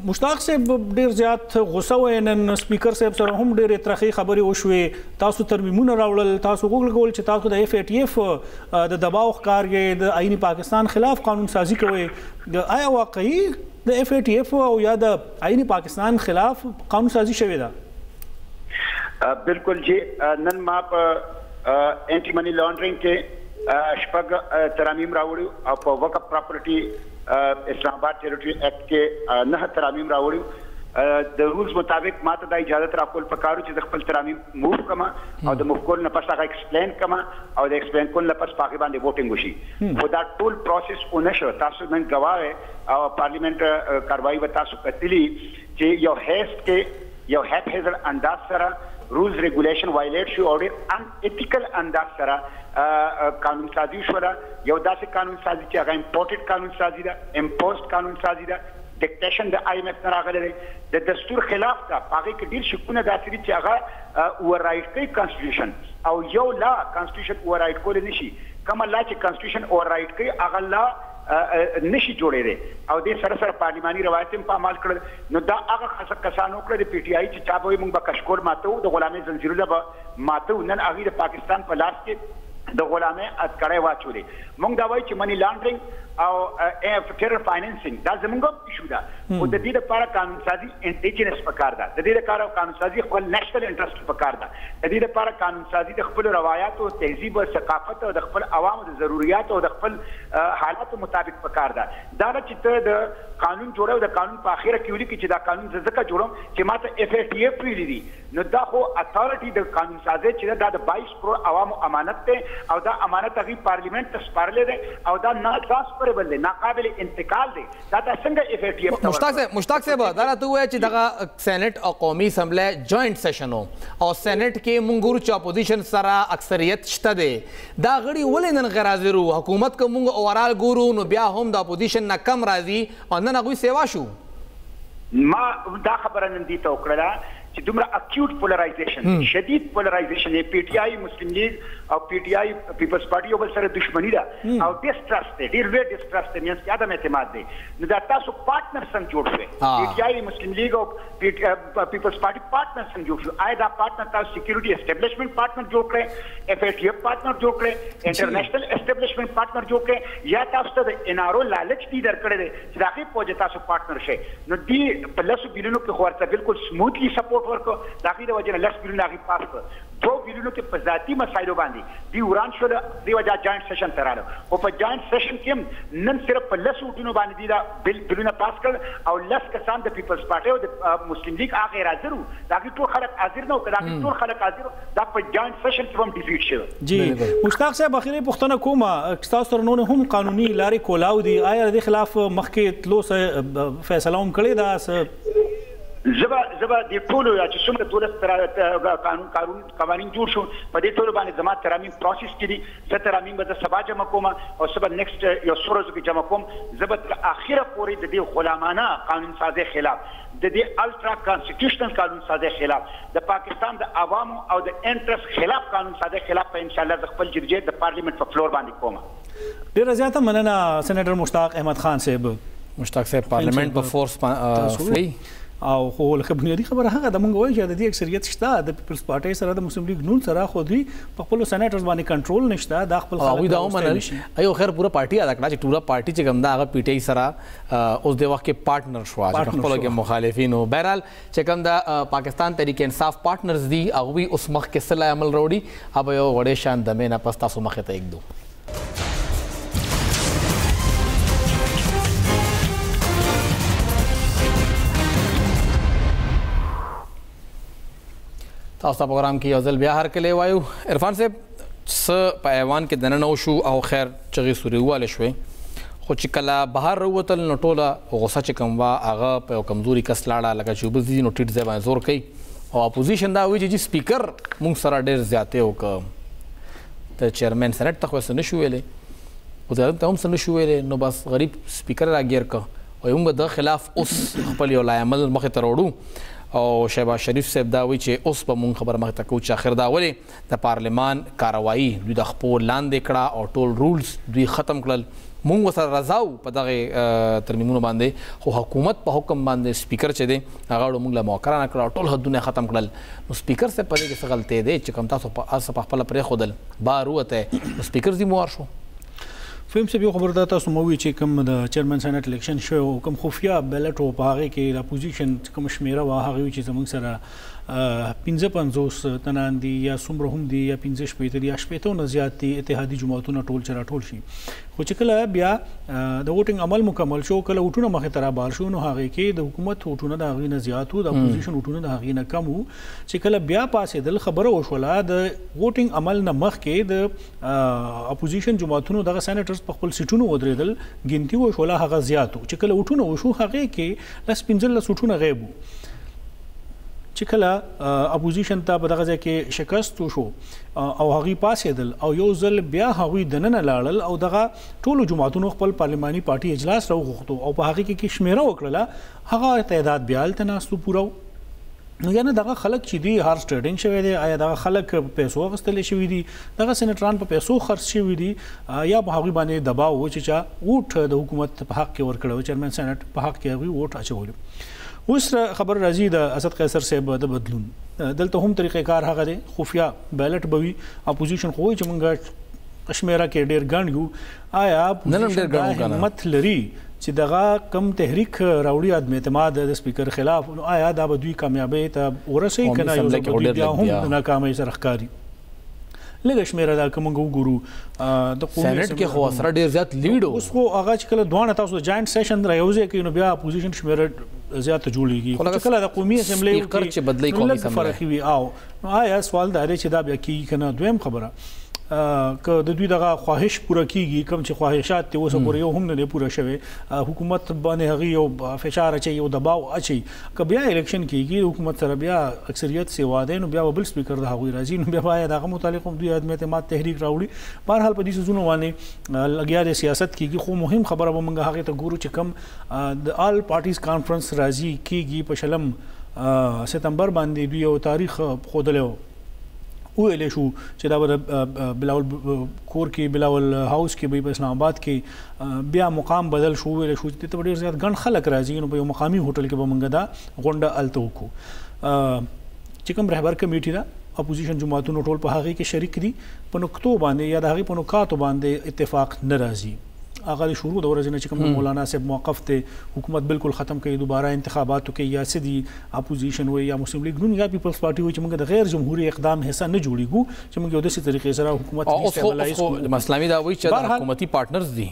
مشتاق صاحب ډېر زیات غوسه وی نن سپیکر صاحب سره هم ډېرې ترخې خبرې وشوې تاسو ترمیمونه راوړل تاسو وګورئ چې تاسو د FATF د دباو ښکار یې د آئین پاکستان خلاف قانون سازي کوئ آیا واقعي د FATF او یا د آئین پاکستان خلاف قانون سازي شوې ده بالکل جی نن ما په انټي منی لانډرینګ کې شپږ ترامیم راوړي او په وقف پراپرټي اسلام آباد ټریټوري اکټ کې 9 ترامیم راوړي د رولز مطابق ماته د اجازه راکول پکارو چې د خپل ترامیم موو کما او د موو کول نه پس هغه ایکسپلین کما او د ایکسپلین کول نه پس پاکي باندې ووټینګ وشي خو دا ټول پروسس اونشو تاسو نن غواړئ او پارلیمنت کاروایی و تاسو کتلی چې یو هیست کې یو هیپ هیزر انداز سره رولز ریګولیشن وایلیټ شو او ډېر ان ایتیکل انداز سره قانون سازي شوه یو داسې قانون سازي چې هغه امپورټډ قانون سازي ده امپوزډ قانون سازي ده ډیکټیشن د IMF نه راغلی دی د دستور خلاف ده په هغې کې ډېر شکونه داسې دي چې هغه اووررایډ کوي کانسټیټیوشن او یو لا کانسټیټیوشن اووررایډ کولی نه شي کومه لا چې کانسټیټیوشن اووررایډ کوي هغه لا نشي جوړېدی او دې سره سره پارلیماني روایت هم په عمل کړل نو دا هغه کسانو کړه د PTI چې چا به موږ به کشکول ماتو د غلامي زنځیرونه به ماتو نن هغوی د پاکستان په لاس کې د غلامۍ اتکړۍ واچولې موږ دا وایو چې منی لانډرینګ او ټیرر فاینانسینګ دا زموږ ایشو ده خو د دې لپاره قانون سازي انډیجنس پکار ده د دې لپاره قانون سازي خپل نیشنل انټرست پکار ده د دې لپاره قانون سازي د خپل روایت او تهذیب او ثقافت او د خپل عوامو د ضرورت او د خپل حالات مطابق پکار ده دا چې ته د قانون جوړو د قانون په اخیره کې ولیکي چې دا قانون ځکه جوړم چې ماته FATF ویلي دي نو دا خو اتھارټي د قانون سازي چې دا د 22 کروڑ عوامو امانت ده او دا امانت هغوی پارلیمنت ته سپارلی دی او دا ناڅاپه inoperable دی ناقابل انتقال دی دا څنګه اف ای ټی ایف مشتاق صاحب دا راته وایي چې دغه سېنات او قومي اسمبلی جوائنٹ سیشن او سېنات کې مونږ ګورو چې اپوزیشن سره اکثریت شته دی دا غړي ولې نن غیر حاضر وو حکومت که مونږ اورال ګورو نو بیا هم د اپوزیشن نه کم راځي او نن هغوی سیوا شو ما دا خبره نن دې ته وکړله چې دومره اکیوټ پولرایزیشن شدید پولرایزیشن پی ټی آی مسلم لیگ او پی ټی آی پیپلز پارټي یو بل سره دښمني ده او ډیسټرست دی ډیر لوی ډیسټرست دی مینس کې عدم اعتماد دی نو دا تاسو پارټنر څنګه جوړ شوي پی ټی آی مسلم لیگ او پیپلز پارټي پارټنر څنګه جوړ شو آیا دا پارټنر تاسو سکیورټي اسټابلیشمنٹ پارټنر جوړ کړئ اف ای ټی ایف پارټنر جوړ کړئ انټرنیشنل اسټابلیشمنٹ پارټنر جوړ کړئ یا تاسو ته د ان آر او لالچ دي درکړی دی چې دا کې پوهه تاسو پارټنر شئ نو دی په لاسو بیلونو کې خو ورته بالکل سموثلی سپورټ ورکو داخلي د وجه نه لس بیلونه هغې پاس کړ دو بیلونو کې په ذاتي مسایلو باندې دی وران شول دی وجه جوائنٹ سیشن ته راغله او په جوائنٹ سیشن کې نن صرف په لسو وټونو باندې دی دا بیلونه پاس کړ او لس کسان د پیپلز پارټي او د مسلم لیگ هغه حاضر وو داخلي ټول خلک حاضر نه وو داخلي ټول خلک حاضر دا په جوائنٹ سیشن کې هم ډیفیټ شو جی مشتاق صاحب اخیری پوښتنه کومه تاسو ترنونه هم قانوني لارې کولاو دي آیا د خلاف مخکې تلو سه فیصله هم کړې ده زبا د ټولو یا چې څومره دولت قوانین جوړ شو په دې ټولو باندې زما ترامیم پروسس کې دي زه ترامیم به د سبا جمع کوم او سبا نیکسټ یو څو ورځو کې جمع کوم زه به تر اخره پورې د دې غلامانه قانون سازۍ خلاف د دې الټرا کانسټیټیوشنل قانون سازۍ خلاف د پاکستان د عوامو او د انټرست خلاف قانون سازۍ خلاف په ان شاء الله د خپل جرګې د پارلیمنت په فلور باندې کوم ډېره زیاته مننه سېنیټر مشتاق احمد خان صاحب مشتاق صاحب پارلیمنت په فورس فلی او خو لکه بنیادي خبره هغه د مونږ وایي چې د دې اکثریت شته د پیپلز پارټي سره د مسلم لیگ نون سره خو دوی په خپل سېنیټرز باندې کنټرول نشته دا خپل خلک دا ومنل ایو خیر پوره پارټي ادا کړه چې ټوله پارټي چې کوم دا هغه پی ټی آی سره اوس د وخت کې پارټنر شو چې خپل کې مخالفین او بهرحال چې کوم دا پاکستان تحریک انصاف پارټنرز دي هغه اوس مخ کې صلاح عمل وروړي اب یو وړې شان دمه نه پستا سو مخه ته یک دو تاسو په پروګرام کې یو ځل بیا هرکلی وایو عرفان صاحب څه په ایوان کې دننه وشو او خیر چغې سورې وواله شوې خو چې کله بهر راووتل نو ټوله غوسه چې کوم وه هغه په یو کمزوري کس لاړه لکه چې اوبه ځي نو ټیټ ځای باندې زور کوي او اپوزیشن دا وایي چې سپیکر موږ سره ډېر زیاتې وکړه ته چیرمین سېنیټ ته خو څه نشو ویلی وزارت ته هم څه نشو ویلی نو بس غریب سپیکر راګیر کړه او موږ د خلاف اوس خپل یو لایعمل مخې ته راوړو او شهباز شریف صاحب دا وایي چې اوس به مونږ خبره مخته کوو چې اخر دا ولې د پارلمان کاروایي دوی د خپل لاندې کړه او ټول رولز دوی ختم کړل مونږ ورسره رضا وو په دغه ترمیمونو باندې خو حکومت په حکم باندې سپیکر چې دی هغه موږ له موقره نه کړه ټول حدونه ختم کړل نو سپیکر صاحب په دې کې څه غلطۍ دی چې کوم تاسو په خپله پرېښودل بار ووتی سپیکر ذموار شو فهم صاحب یو خبر دا تاسو مو وی چې کوم د چیرمن سېنیټ الیکشن شو کوم خفیا بیلټ او په هغه کې د اپوزیشن کوم شمیره وه هغه چې زموږ سره 55 تنان دي یا څومره هم دي یا 15 یا 15 نه زیات دي اتحادي جماعتونه ټول چر ټول شي خو چې کله بیا د ووټینګ عمل مکمل شو کله وټونه مخې ته رابال شو نو هغه کې د حکومت وټونه د هغې نه زیات وو د اپوزیشن وټونه د هغې نه کم وو چې کله بیا پاسېدل خبره وشوله د ووټینګ عمل نه مخکې د اپوزیشن جماعتونو دغه سېنیټرز په خپل سیټونو ودرېدل ګنتي وشوله هغه زیات وو چې کله وټونه وشو هغې کې لس 15 وټونه غیب وو چې کله اپوزیشن ته په دغه ځای کې شکست وشو او هغوی پاسېدل او یو ځل بیا هغوی دننه لاړل او دغه ټولو جماعتونو خپل پارلماني پارټي اجلاس راوغوښتو او په هغې کې شمیره وکړله هغه تعداد بیا هلته ناستو پوره نو یعنې دغه خلک چې دي هارس ټریډینګ شوی دی آیا دغه خلک پیسو اخیستلی شوي دي دغه سېنیټران په پیسو خرڅ شوي دي یا په هغوی باندې دباو و چې چا ووټ د حکومت په حق کې ورکړی و چیرمن سېنیټ په حق کې هغوی ووټ اچولي اوس خبر راځي د اسد قیصر صاحب د بدلون دلته هم طریقې کار هغه دی خفیا بیلټ به وي اپوزیشن خو وایي چې موږ کشمیره کې ډېر ګڼ یو آیا اپوزیشن دا همت لري چې دغه کم تحریک راوړي عدم اعتماد د سپیکر خلاف نو آیا دا به دوی کامیابۍ ته ورسوي که نه یو ځل به دوی بیا هم د ناکامۍ سره ښکاري لږه شمیره دا که موږ وګورو د سېنیټ کې خو سره ډېر زیات لیډ اوس خو هغه چې کله دواړه تاسو د جاینټ سیشن را یو ځای کوي نو بیا اپوزیشن شمیره زیاته جوړیږي چې کله د قومي اسمبلی چې بدلی قومي اسمبلی فرق وي او آیا سوال دا دی چې دا بیا کیږي که نه دویم خبره که د دوی دغه خواهش پوره کیږي کوم چې خواهشات ته اوسه پورې یو هم نه پوره شوی حکومت باندې هغه یو فشار اچي یو دباو اچي که بیا الیکشن کیږي حکومت سره بیا اکثریت سی واده نو بیا بل سپیکر د هغوی راځي نو بیا باید هغه متعلق هم دوی عدم اعتماد تحریک راوړي بهرحال په دې سيزونو باندې لګیا د سیاست کیږي خو مهم خبره به موږ هغه ته ګورو چې کوم د آل پارټیز کانفرنس راځي کیږي په شلم ستمبر باندې دوی یو تاریخ خودلو ویل شو چې دا بلاول کور کې بلاول هاوس کې په اسلام آباد کې بیا مقام بدل شو ویل شو چې ته ډیر زیات ګڼ خلک راځي نو په یو مقامي هوټل کې به موږ دا غونډه الته وکړو چې کوم رهبر کمیټه دا اپوزیشن جماعتونو ټول په هغه کې شریک دي په نقطو باندې یا د هغه په نقاطو باندې اتفاق ناراضي هغه شروع د ورځې نه چې کوم مولانا صاحب موقف ته حکومت بالکل ختم کړي دوباره انتخاباتو کې یا سدي اپوزیشن وي یا مسلم لیگ نون یا پیپلز پارټي وي چې موږ د غیر جمهوریت اقدام حصہ نه جوړیږو چې موږ یو داسې طریقې سره حکومت استابلایز کوو مسلمي دا وایي چې د حکومتي پارټنرز دي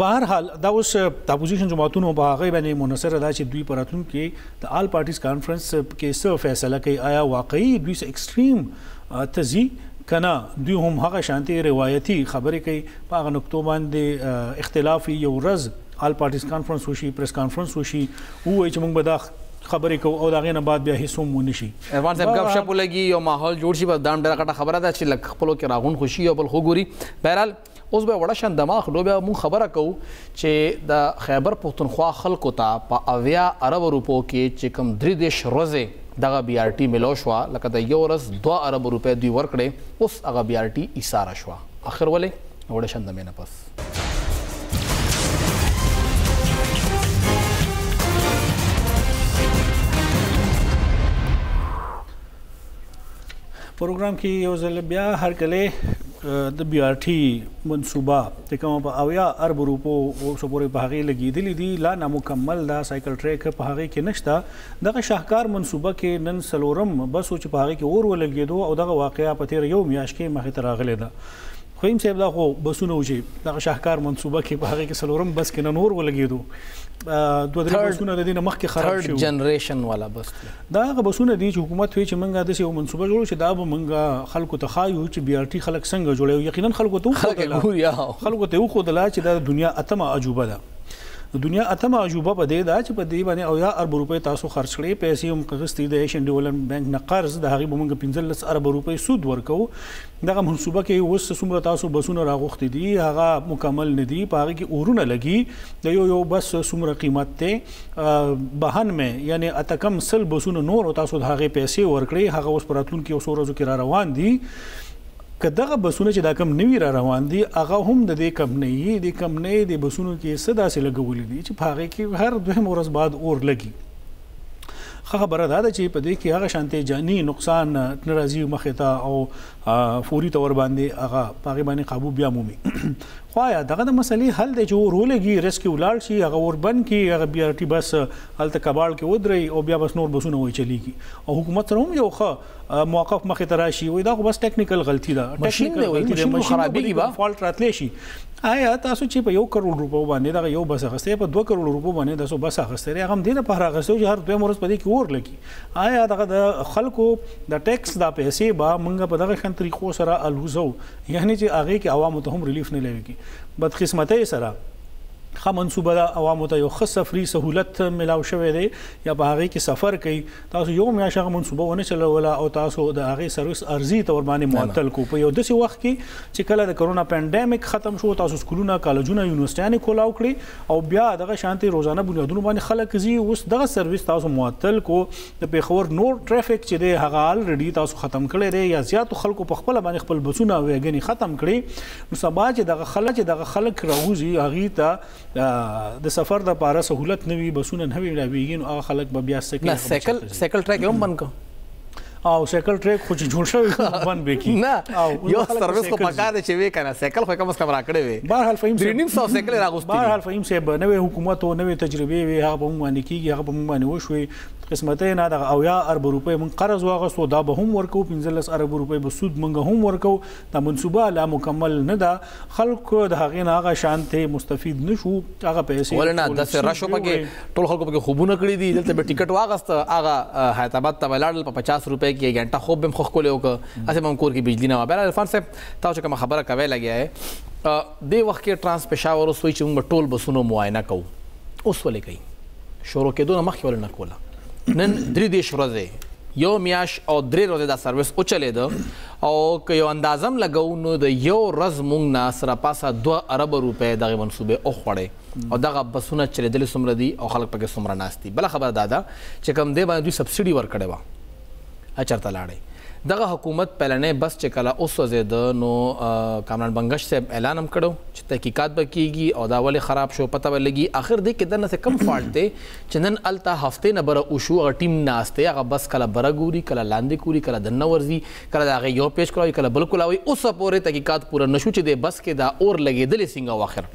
بهرحال دا اوس د اپوزیشن جماعتونو په هغه باندې منحصر ده چې دوی پراتون کې د آل پارټیز کانفرنس کې څه فیصله کوي آیا واقعي دوی څه ایکسټریم تزي کنا دوی هم هغه شانتي روایتي خبرې کوي په هغه نقطو باندې اختلافي یو ورځ آل پارټیز کانفرنس وشي پریس کانفرنس وشي وایي چې موږ به دا خبرې کوو او دا غي نه بعد بیا هیڅ هم ونشي افغان صاحب غب شپ لګي یو ماحول جوړ شي په دام ډېر غټه خبره ده چې لک خپلو کې راغون خوشي او بل خو ګوري بهرحال اوس به وړه شان دماغ لو بیا مون خبره کوو چې د خیبر پختونخوا خلکو ته په 80 ارب روپو کې چې کم 3 ورځې دغه بي ار ټي ملو شو لکه د یو ورځ 2 ارب روپے دوی ورکړي اوس هغه بي ار ټي ایثار شو اخر ولې وړه شان دمه نه پس پروګرام کې یو ځل بیا هر کله د بي ار ټي منصوبه د کوم په 80 ارب روپو او سپورې په هغه لګیدلې دي لا نامکمل دا سایکل ټریک په هغه کې نشته دغه شاهکار منصوبه کې نن سلورم بس چې په هغه کې اور ولګیدو او دغه واقعیا په تیر یو میاش کې مخې ته راغلی ده خو هم صاحب دا خو بسونه وشي دغه شاهکار منصوبه کې په هغه کې سلورم بس کې نن اور ولګیدو دوه درې بسونه د دې مخکې خراب شو تھرد جنریشن والا بس دا هغه بسونه دي چې حکومت وی چې منګه د یو منصوبه جوړ چې دا به منګه خلکو ته خایو چې بي ار ټي خلک څنګه جوړي یقینا خلکو ته خو دلا چې د دنیا اتمه عجوبه ده د دنیا اتمه عجوبه په دې دا چې په دې باندې او یا ارب روپے تاسو خرج کړئ پیسې هم قسطي د ایشین ډیولپمنٹ بانک نه قرض د هغه بمنګ 15 ارب روپے سود ورکو دغه منصوبه کې اوس څومره تاسو بسونه راغوختي دي هغه مکمل نه دي په هغه کې اورونه لګي د یو بس څومره قیمت ته بهن مې یعنی اتکم سل بسونه نور تاسو د هغه پیسې ورکړي هغه اوس پراتون کې اوس ورځو کې را روان دي که دغه بسونه چې دا کم نوی را روان دي هغه هم د دې کم نه د بسونو کې څه داسې لګولې دي چې په هغه کې هر دوه ورځ بعد اور لګي خبره دا ده چې په دې کې هغه شانتي جاني نقصان ناراضي مخته او فوري تور باندې هغه پاغي باندې قابو بیا مومي خو یا دغه د مسلې حل دی چې ورولګي ریسکیو لاړ شي هغه وربن کې هغه بي ار ټي بس هلته کباړ کې ودري او بیا بس نور بسونه وي چلیږي او حکومت سره هم یو ښه موقف مخې ته راشي وي دا خو بس ټیکنیکل غلطي ده ټیکنیکل غلطي ده خرابېږي با فالټ راتلی شي آیا تاسو چې په 1 کروڑ روپو باندې دا یو بس اخستې په 2 کروڑ روپو باندې تاسو بس اخستې هغه هم دې نه په راغستو چې هر دوه مرز په دې کې اور لګي آیا دغه د خلکو د ټیکس د پیسې با مونږ په دغه خن طریقو سره الوزو یعنی چې هغه کې عوامو ته هم ریلیف نه لګي بدقسمتۍ سره خا منصوبه د عوامو ته یو خصه فری سہولت ملاو شوې دی یا په هغه کې سفر کوي تاسو یو میاشغه منصوبه ونه چلوله او تاسو د هغه سرویس ارزي تور باندې معطل کو په یو داسې وخت کې چې کله د کرونا پاندیمک ختم شو تاسو سکولونه کالجونه یونیورسيټانه کولاو کړی او بیا دغه شانتي روزانه بنیادونو باندې خلک زی اوس دغه سرویس تاسو معطل کو د پیښور نور ټریفیک چې دی هغه الریډي تاسو ختم کړی دی یا زیات خلکو په خپل باندې خپل بسونه وګني ختم کړی نو سبا چې دغه خلک راوځي هغه ته د سفر د پاره سہولت نوي بسونه نوي راويږي نو هغه خلک به بیا سایکل ټریک هم بند کو او سایکل ټریک خو چې جوړ شوی بند به کی نه یو سرویس کو پکا دي چې وی کنه سایکل خو کوم څه راکړي وي بهرحال فهم درینیم سو سایکل راغوستي بهرحال فهم سه نوې حکومت او نوې تجربه وي هغه به باندې کیږي هغه به باندې وشوي قسمته نه د 80 ارب روپۍ من قرض واغستو دا به هم ورکو 15 ارب روپۍ به سود منګه هم ورکو دا منصوبه لا مکمل نه ده خلکو د هغې نه هغه شانته مستفید نشو هغه پیسې ولنه د راشو پکې ټول خلکو پکې خوبونه کړی دي دلته به ټیکټ واغست هغه حیدرآباد ته ولاړل په 50 روپۍ کې غنټه خوب هم خو کولې وک اسه مم کور کې بجلی نه و بل عرفان صاحب تاسو کوم خبره کوي لګیا ہے د وخت کې ترانس پېښور سوي چې موږ ټول بسونو معاینه کوو اوس ولې کوي شروع کېدو نه مخکې ولنه کوله نن 3 ورځې یو میاش او 3 ورځې دا سرویس او چلېده او که یو اندازم لګو نو د یو ورځ موږ نه سره پاسه 2 ارب روپۍ دغه منصوبې او خوړې او دغه بسونه چلېدلې څومره دي او خلک پکې څومره ناست دي بله خبره دا ده چې کوم دی باندې دوی سبسډي ورکړې وه چېرته لاړې دغه حکومت پهلنی بس چې کله اوس وځېده نو کامران بنګش صاحب اعلان هم کړو چې تحقیقات به کیږي او دا ولې خراب شو پته به لګي آخر دی کې دنه څه کم فالټ دی چې نن هلته هفتې نه بره وشو هغه ټیم ناست دی هغه بس کله بره ګوري کله لاندې ګوري کله دننه ورځي کله د هغې یو پیج کړوي کله بل کولاوي اوسه پورې تحقیقات پوره نشو چې د بس کې دا اور لګېدلې څنګه و آخر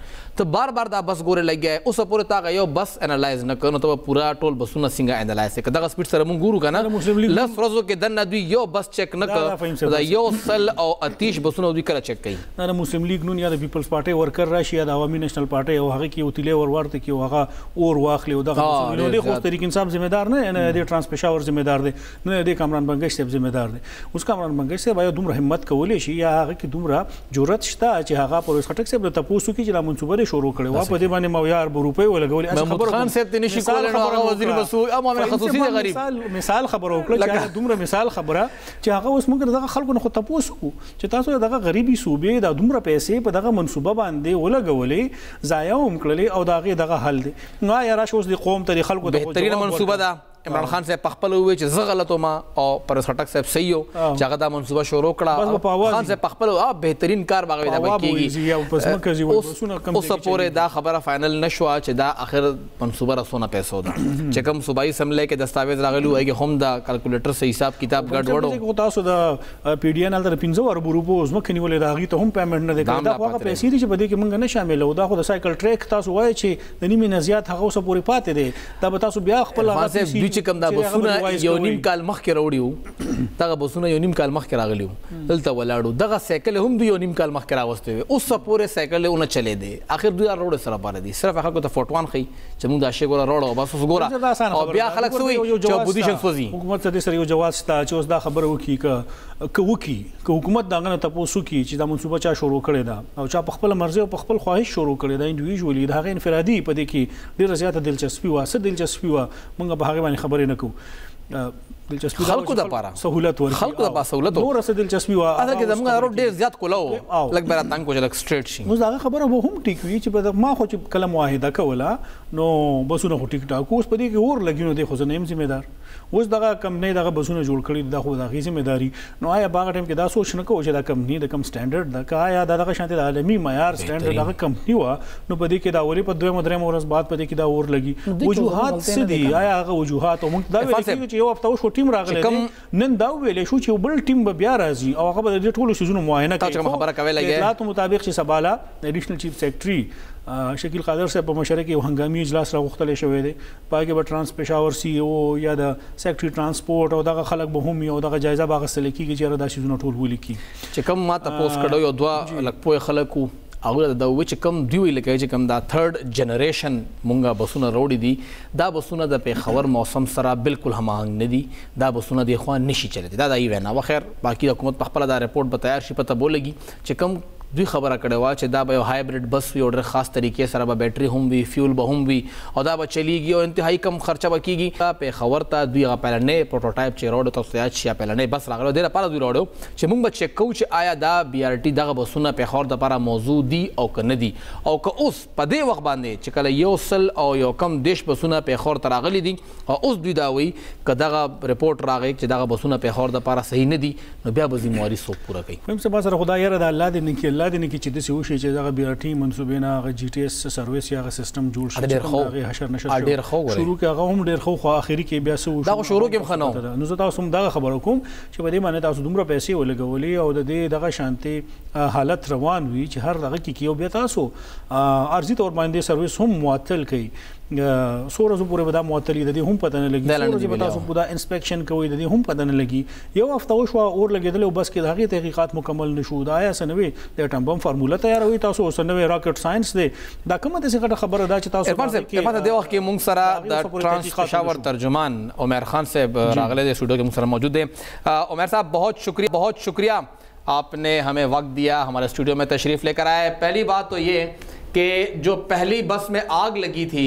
ته بار دا بس ګورې لګیا اوسه پورې تا هغه یو بس انالایز نه کړو نو ته به پوره ټول بسونه څنګه انالایز کړې که دغه سپیډ سره مونږ ګورو که نه لس ورځو کې دننه دوی یو بس چیک نه کړ دا یو سل او اتیش بسونه دوی کله چک کوي نه مسلم لیگ نون یا د پیپلز پارټي ورکر راشي یا د عوامي نېشنل پارټي او هغه کې یو تیلې ورورته کې هغه اور واخلي او دغه نو د خو طریق انصاف ذمہ دار نه د ترانس پېښور ذمہ دار دی نه د کامران بنګش صاحب ذمہ دار دی اوس کامران بنګش صاحب یا دومره همت کولی شي یا هغه کې دومره جرأت شته چې هغه پرویز خټک صاحب د تپوسو کې چې لا منصوبه شروع کړي وا په دې باندې مویار روپۍ ولګولې محمود خان صاحب ته نشي کولای نو هغه وزیر مسو او معاملې خصوصي د غریب مثال خبره وکړه چې دومره مثال خبره چې هغه اوس موږ دغه خلکو نه خو تپوس چې تاسو دغه غریبي صوبې د دومره پیسې په دغه منصوبه باندې ولګولې ضایع هم کړلې او دغه حل دی نو یا راشه اوس د قوم ته خلکو د بهترین منصوبه ده عمران خان صاحب پخپل وی چې زه غلط وم او پرویز خټک صاحب صحیح و چې هغه دا منصوبه شروع کړه خان صاحب پخپل بهترین کار باغوي دا کېږي اوس پورې دا خبره فائنل نشوه چې دا آخر منصوبه رسونه پیسو ده چې کوم صوبایي اسمبلی کې دستاویز راغلی وایي هم دا کلکولیټر سه حساب کتاب ګډوډ تاسو د پی ډي ان ال 15 ارب روپو ځمکه نیولې دا غي ته هم پیمنټ نه دی دا هغه پیسې دي چې په دې کې مونږ نه شامل او دا خو د سایکل ټریک تاسو وایي چې د نیمه نه زیات هغه اوس پورې پاتې دی دا به تاسو بیا خپل هغه چې کوم دا بسونه یو نیم کال مخکې راوړي دغه بسونه یو نیم کال مخکې راغلی دلته ولاړو دغه سایکل هم دوی یو نیم کال مخکې راوستی وي اوس پورې سایکل ونه چلې دی آخر دوی روډ سره پاره دي صرف خلکو ته فوټوان ښیي چې موږ دا شی ګوره روډ او بس اوس ګوره او بیا خلک سوي چې پوزیشن سوځي حکومت ته سره یو جواز شته چې اوس دا خبره وکړي که حکومت دغه نه تپوس وکړي چې دا منصوبه چا شروع کړې ده او چا په خپل مرضي او په خپل خواهش شروع کړې ده انډیویژوالي د هغې انفرادي په دې کې ډېره زیاته دلچسپي وه څه دلچسپي وه موږ په هغې باندې خبرې نه کوو دلچسپي خلکو د پاره سہولت ورکړي خلکو د پاره سہولت نور څه دلچسپي وا اته کې زموږ روډ ډیر زیات کولاو لکه بر تانګ کو لکه سټریټ شي نو دا خبره به هم ټیک وی چې ما خو چې کله معاهده کوله نو بسونه خو ټیک ټاک اوس په دې کې اور لګینو دی خو زه نه یم ذمہ دار اوس دغه کمپنۍ دغه بسونه جوړ کړي دا خو دغه ذمہ داری نو آیا باغ ټیم کې دا سوچ نه کوو چې دا کمپنۍ د کم سټانډرډ دا کا یا دغه شانتي د عالمي معیار سټانډرډ دغه کمپنۍ وا نو په دې کې دا وری په دوه مدرم ورځ بعد په دې کې دا اور لګي وجوهات سدي آیا هغه وجوهات او موږ دا ویل چې یو هفته شو ټیم راغلی نن دا ویلې شو چې بل ټیم به بیا راځي او هغه به د ټولو سيزونو معاینه کوي تاسو خبره کوي لګي اطلاعات مطابق چې سباله ایډیشنل چیف سیکریټري شکیل قادر صاحب په مشره کې هنګامي اجلاس راغوښتل شوی دی پای کې به ترانس پېښور سی او یا د سیکریټري ترانسپورت او دغه خلک به هم یو دغه جایزه باغستل کیږي چې دا سيزونه ټول ولیکي چې کوم ما تاسو کړو یو دوا لکپوي خلکو هغه د وچ کم دی ویل کوي چې کم دا تھرد جنریشن مونږه بسونه روړي دي دا بسونه د پیښور موسم سره بالکل هماهنګ نه دي دا بسونه د خوان نشي چلي دا ای وینا وخیر باقی حکومت په خپل دا رپورټ به تیار شي پته بولګي چې کم دوی خبره کړې وه چې دا به یو هایبریډ بس وي او ډېر خاص طریقې سره به بیټري هم وي فیول به هم وي او دا به چلیږي او انتهایی کم خرچه به کېږي پیښور ته دوی هغه پهلنی پروټوټایپ چې راوړی تاسو یاد شي پهلنی بس راغلی دې لپاره دوی راوړی چې موږ به چک کوو چې آیا دا بي آر ټي دغه بسونه پیښور دپاره موضوع دي او که نه دي او که اوس په دې وخت باندې چې کله یو سل او یو کم دیش بسونه پیښور ته راغلي دي او اوس دوی دا وایي که دغه رپورټ راغی چې دغه بسونه پیښور دپاره صحیح نه دي نو بیا به ذمواري څوک پوره کوي مهم سبا سره خدای یاره د الله دې نه کړي الله دې نه کړي چې داسې وشي چې دغه بي آر ټي منصوبې نه هغه جي ټي ایس سروس یا هغه سیسټم جوړ شي هغې حشر نشر شروع کې هغه هم ډېر ښه خو آخري کې بیا څه وشو دا خو شروع کې هم ښه نه نو زه تاسو هم دغه خبره کوم چې په دې باندې تاسو دومره پیسې ولګولې او د دې دغه شانتې حالت روان وي چې هر دغه کې یو بیا تاسو عرضي طور باندې سروس هم معطل کوي 100 रोज़ पूरे बदा मुअत्तली ददी हम पता न लगी 100 रोज़ बता सो पूरा इंस्पेक्शन कोई ददी हम पता न लगी यो हफ्ता वशवा और लगे दले बस के धागे तहकीकात मुकम्मल नशूद आया सनवे द एटम बम फार्मूला तैयार हुई तासो सनवे रॉकेट साइंस दे दा कमत से खबर खबर अदा चता इरफान से दे वक्त के मुंगसरा द ट्रांस पेशावर तर्जुमान उमर खान साहब रागले दे स्टूडियो के मुंगसरा मौजूद है। उमर साहब बहुत शुक्रिया आपने हमें वक्त दिया, हमारे स्टूडियो में तशरीफ़ लेकर आए। पहली बात तो ये कि जो पहली बस में आग लगी थी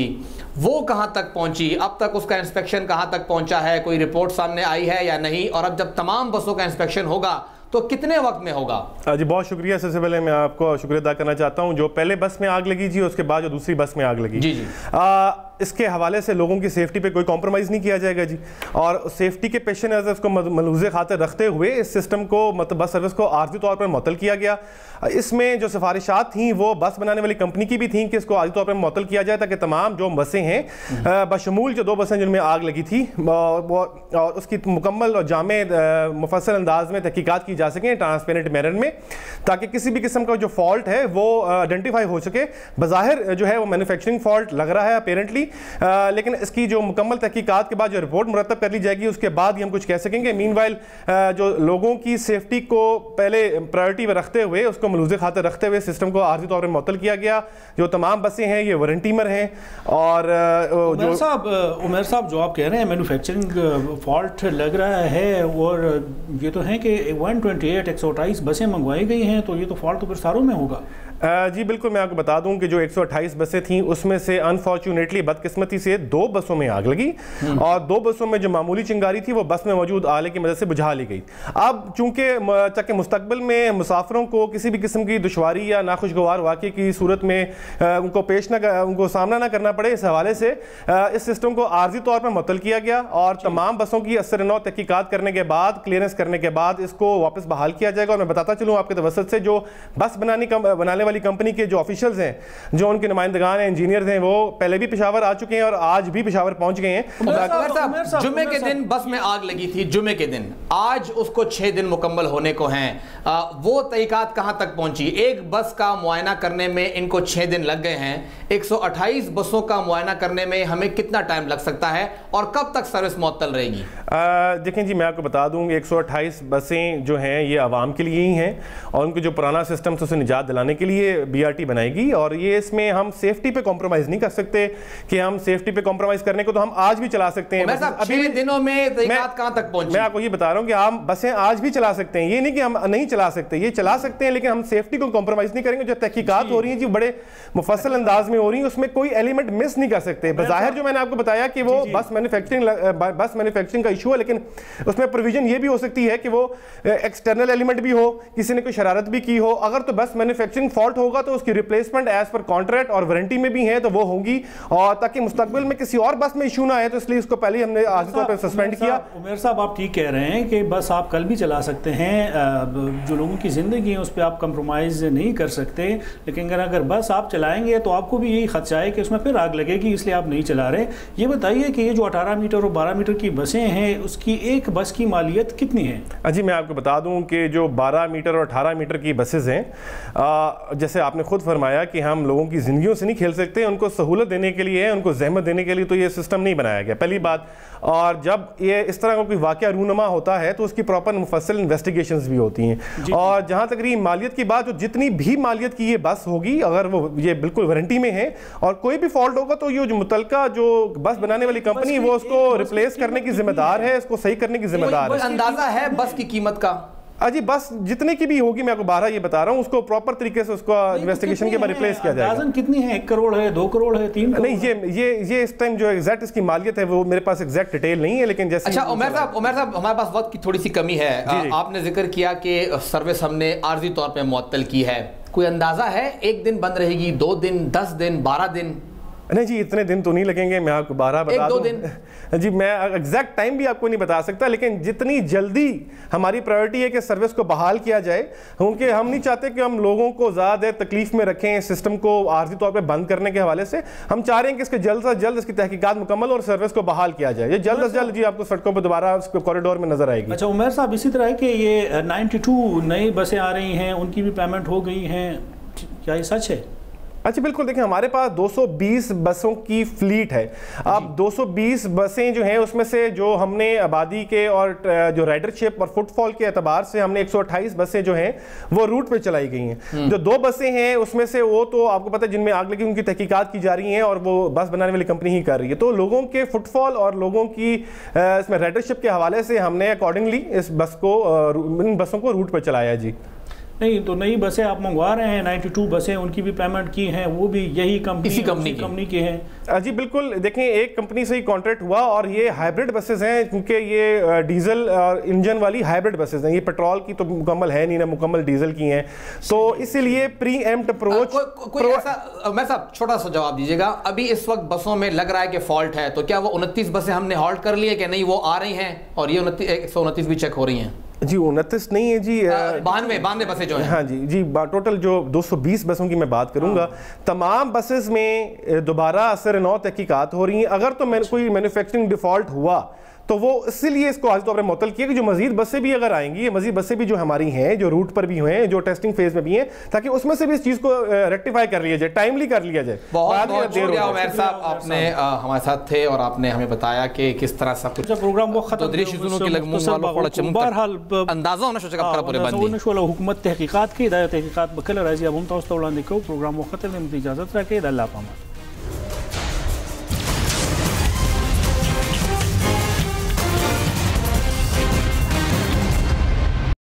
वो कहाँ तक पहुँची, अब तक उसका इंस्पेक्शन कहाँ तक पहुँचा है, कोई रिपोर्ट सामने आई है या नहीं, और अब जब तमाम बसों का इंस्पेक्शन होगा तो कितने वक्त में होगा? जी बहुत शुक्रिया। सबसे पहले मैं आपको शुक्रिया अदा करना चाहता हूँ जो पहले बस में आग लगी जी, उसके बाद जो दूसरी बस में आग लगी जी। इसके हवाले से लोगों की सेफ्टी पे कोई कॉम्प्रोमाइज़ नहीं किया जाएगा जी, और सेफ्टी के पेश नज़र इसको मलूज़े खातिर रखते हुए इस सिस्टम को मतलब बस सर्विस को आर्जी तौर पर मुअत्तल किया गया। इसमें जो सिफारिशात थी वो बस बनाने वाली कंपनी की भी थी कि इसको आर्जी तौर पर मुअत्तल किया जाए ताकि तमाम जो बसें हैं बशमूल जो 2 बसें जिनमें आग लगी थी और उसकी मुकम्मल और जामे मुफस्सल अंदाज में तहकीकात की जा सकें ट्रांसपेरेंट मैनर में, ताकि किसी भी किस्म का जो फॉल्ट है वो आइडेंटिफाई हो सके। बज़ाहिर जो है वो मैन्युफैक्चरिंग फॉल्ट लग रहा है अपेरेंटली, लेकिन इसकी जो मुकम्मल तहकीकात के बाद जो रिपोर्ट मुरतब कर ली जाएगी उसके बाद ही हम कुछ कह सकेंगे। मीनवाइल जो लोगों की सेफ्टी को पहले प्रायोरिटी में रखते हुए उसको मलूज़े खातिर रखते हुए सिस्टम को आर्जी तौर पर मुअत्तल किया गया। जो तमाम बसें हैं ये वारंटीमर हैं। और उमर साहब जो आप कह रहे हैं मैन्युफैक्चरिंग फॉल्ट लग रहा है, और ये तो है कि 128 बसें मंगवाई गई हैं, तो ये तो फॉल्ट तो फिर सारों में होगा। जी बिल्कुल, मैं आपको बता दूं कि जो 128 बसें थीं उसमें से अनफॉर्चुनेटली बदकिस्मती से 2 बसों में आग लगी और 2 बसों में जो मामूली चिंगारी थी वो बस में मौजूद आले की मदद से बुझा ली गई। अब चूंकि मुस्तकबिल में मुसाफिरों को किसी भी किस्म की दुश्वारी या नाखुशगवार वाक़े की सूरत में उनको सामना ना करना पड़े, इस हवाले से इस सिस्टम को आर्जी तौर पर मुअत्तल किया गया और तमाम बसों की असर नौ तहकीकात करने के बाद, क्लियरेंस करने के बाद इसको वापस बहाल किया जाएगा। और मैं बताता चलूँ आपके तवसत से जो बस बनाने वाली कंपनी के जो ऑफिशियल्स हैं, जो उनके नुमाइंदगान हैं, इंजीनियर्स हैं, वो पहले भी पेशावर आ चुके हैं और आज भी पेशावर पहुंच गए हैं। जुमे के दिन बस में आग लगी थी, जुमे के दिन, आज उसको 6 दिन मुकम्मल होने को हैं। वो तहकीकात कहां तक पहुंची? एक बस का मुआयना करने में इनको 6 दिन लग गए हैं। 128 बसों का मुआयना करने में हमें कितना टाइम लग सकता है और कब तक सर्विस मुअत्तल रहेगी? देखें जी, मैं आपको बता दूं 128 बसें जो हैं ये आवाम के लिए ही हैं और उनको जो पुराना सिस्टम से उसे निजात दिलाने के लिए BRT बनाएगी। और ये इसमें हम सेफ्टी पे कॉम्प्रोमाइज नहीं कर सकते कि हम सेफ्टी पे कॉम्प्रोमाइज करने को तो हम आज भी चला सकते हैं। अभी दिनों में तहकीकात कहां तक पहुंची? मैं आपको ये बता रहा हूं कि हम बसें आज भी चला सकते हैं, ये नहीं कि हम नहीं चला सकते, ये चला सकते हैं, लेकिन हम सेफ्टी को कॉम्प्रोमाइज नहीं करेंगे। जो तहकीकात हो रही है जी बड़े मुफस्सल अंदाज में हो रही है, उसमें कोई एलिमेंट मिस नहीं कर सकते। बज़ाहिर जो मैंने आपको बताया कि वो बस मैन्युफैक्चरिंग का इशू है, लेकिन उसमें प्रोविजन ये भी हो सकती है कि वो एक्सटर्नल एलिमेंट भी हो, किसी ने कोई शरारत भी की हो। अगर तो बस मैन्युफैक्चरिंग फॉल्ट होगा तो उसकी रिप्लेसमेंट एज पर कॉन्ट्रैक्ट और वारंटी में भी है तो वो होगी, और ताकि मुस्तकबिल में किसी और बस में इशू ना आए, तो इसलिए इसको पहले हमने आज तौर पर सस्पेंड किया। उमर साहब, आप ठीक कह रहे हैं कि बस आप कल भी चला सकते हैं, जो लोगों की ज़िंदगी है उस पर आप कंप्रोमाइज़ नहीं कर सकते, लेकिन अगर बस आप चलाएंगे तो आपको भी यही खदशा है कि उसमें फिर आग लगेगी, इसलिए आप नहीं चला रहे। ये बताइए कि ये जो 18 मीटर और 12 मीटर की बसें हैं उसकी एक बस की मालियत कितनी है? जी मैं आपको बता दूं कि जो 12 मीटर और 18 मीटर की बसेस हैं, जैसे आपने खुद फरमाया कि हम लोगों की ज़िंदगियों से नहीं खेल सकते, उनको सहूलत देने के लिए, उनको जहमत देने के लिए तो ये सिस्टम नहीं बनाया गया, पहली बात। और जब ये इस तरह का कोई वाक़या रूनमा होता है तो उसकी प्रॉपर मुफस्सल इन्वेस्टिगेशंस भी होती हैं। और जहाँ तक रही मालियत की बात, तो जितनी भी मालियत की ये बस होगी, अगर वो ये बिल्कुल वारंटी में है और कोई भी फॉल्ट होगा तो ये जो मुतलका जो बस बनाने वाली कंपनी वो उसको रिप्लेस करने की जिम्मेदार है, इसको सही करने की जिम्मेदार है। अंदाजा है बस की कीमत का? जी बस जितने की भी होगी, मैं आपको 12 ये बता रहा हूँ, उसको प्रॉपर तरीके से उसको इन्वेस्टिगेशन के बाद रिप्लेस किया जाएगा। कितनी है? 1 करोड़ है, 2 करोड़ है, 3 करोड़? नहीं, ये इस टाइम जो एग्जैक्ट इसकी मालियत है वो मेरे पास एग्जैक्ट डिटेल नहीं है, लेकिन जैसे अच्छा उमर साहब हमारे पास वक्त की थोड़ी सी कमी है। आपने जिक्र किया कि सर्विस हमने आर्जी तौर पर मुअत्तल की है, कोई अंदाजा है 1 दिन बंद रहेगी, 2 दिन, 10 दिन, 12 दिन? नहीं जी, इतने दिन तो नहीं लगेंगे, मैं आपको 12 बता दूं। जी मैं एग्जैक्ट टाइम भी आपको नहीं बता सकता, लेकिन जितनी जल्दी हमारी प्रायोरिटी है कि सर्विस को बहाल किया जाए, क्योंकि हम नहीं चाहते कि हम लोगों को ज़्यादा देर तकलीफ में रखें सिस्टम को आर्जी तौर पे बंद करने के हवाले से। हम चाह रहे हैं कि इसके जल्द से जल्द इसकी तहकीकात मुकम्मल और सर्विस को बहाल किया जाए। ये जल्द से जल्द जी आपको सड़कों पर दोबारा कॉरिडोर में नजर आएगी। अच्छा उमर साहब, इसी तरह है कि ये 92 नई बसें आ रही हैं, उनकी भी पेमेंट हो गई हैं, क्या ये सच है? अच्छा बिल्कुल, देखिए हमारे पास 220 बसों की फ्लीट है। अब 220 बसें जो हैं उसमें से जो हमने आबादी के और जो राइडरशिप और फुटफॉल के एतबार से हमने 128 बसें जो हैं वो रूट पे चलाई गई हैं। जो 2 बसें हैं उसमें से वो तो आपको पता है जिनमें आग लगी उनकी तहकीकात की जा रही हैं और वो बस बनाने वाली कंपनी ही कर रही है। तो लोगों के फुटफॉल और लोगों की इसमें राइडरशिप के हवाले से हमने अकॉर्डिंगली इन बसों को रूट पर चलाया जी। नहीं तो नई बसें आप मंगवा रहे हैं, 92 बसें उनकी भी पेमेंट की हैं, वो भी यही कंपनी की हैं? जी बिल्कुल, देखें एक कंपनी से ही कॉन्ट्रैक्ट हुआ और ये हाइब्रिड बसेस हैं, क्योंकि ये डीजल और इंजन वाली हाइब्रिड बसेस हैं। ये पेट्रोल की तो मुकम्मल है नहीं ना, मुकम्मल डीजल की हैं, तो इसीलिए प्री एम्प्ट अप्रोच। मैं साहब छोटा सा जवाब दीजिएगा, अभी इस वक्त बसों में लग रहा है कि फॉल्ट है, तो क्या वो 29 बसें हमने हॉल्ट कर ली है कि नहीं, वो आ रही हैं और ये 129 भी चेक हो रही हैं? जी 29 नहीं है जी, 92 बसें जो हैं। हाँ जी टोटल जो 220 बसों की मैं बात करूंगा। तमाम बसेस में दोबारा असर नौ तहकीकात हो रही हैं। अगर तो कोई मैन्युफैक्चरिंग डिफॉल्ट हुआ तो वो इसीलिए इसको आज तो आपने मुअत्तल किया कि जो मजीद बसें भी अगर आएंगी, ये मजीद बसें भी जो हमारी हैं, जो रूट पर भी हैं, जो टेस्टिंग फेज में भी हैं, ताकि उसमें से भी इस चीज़ को रेक्टिफाई कर लिया जाए, टाइमली कर लिया जाए। बहुत शुक्रिया उमैर साहब, आपने हमारे साथ थे और आपने हमें बताया कि किस तरह सब कुछ प्रोग्राम वो खत्म अंदाजा होना चाहिए। हुकूमत तहकीकात की हिदायत तहकीकात बकल राजी अब हम तो प्रोग्राम वो खत्म इजाज़त रखे। अल्लाह पामा।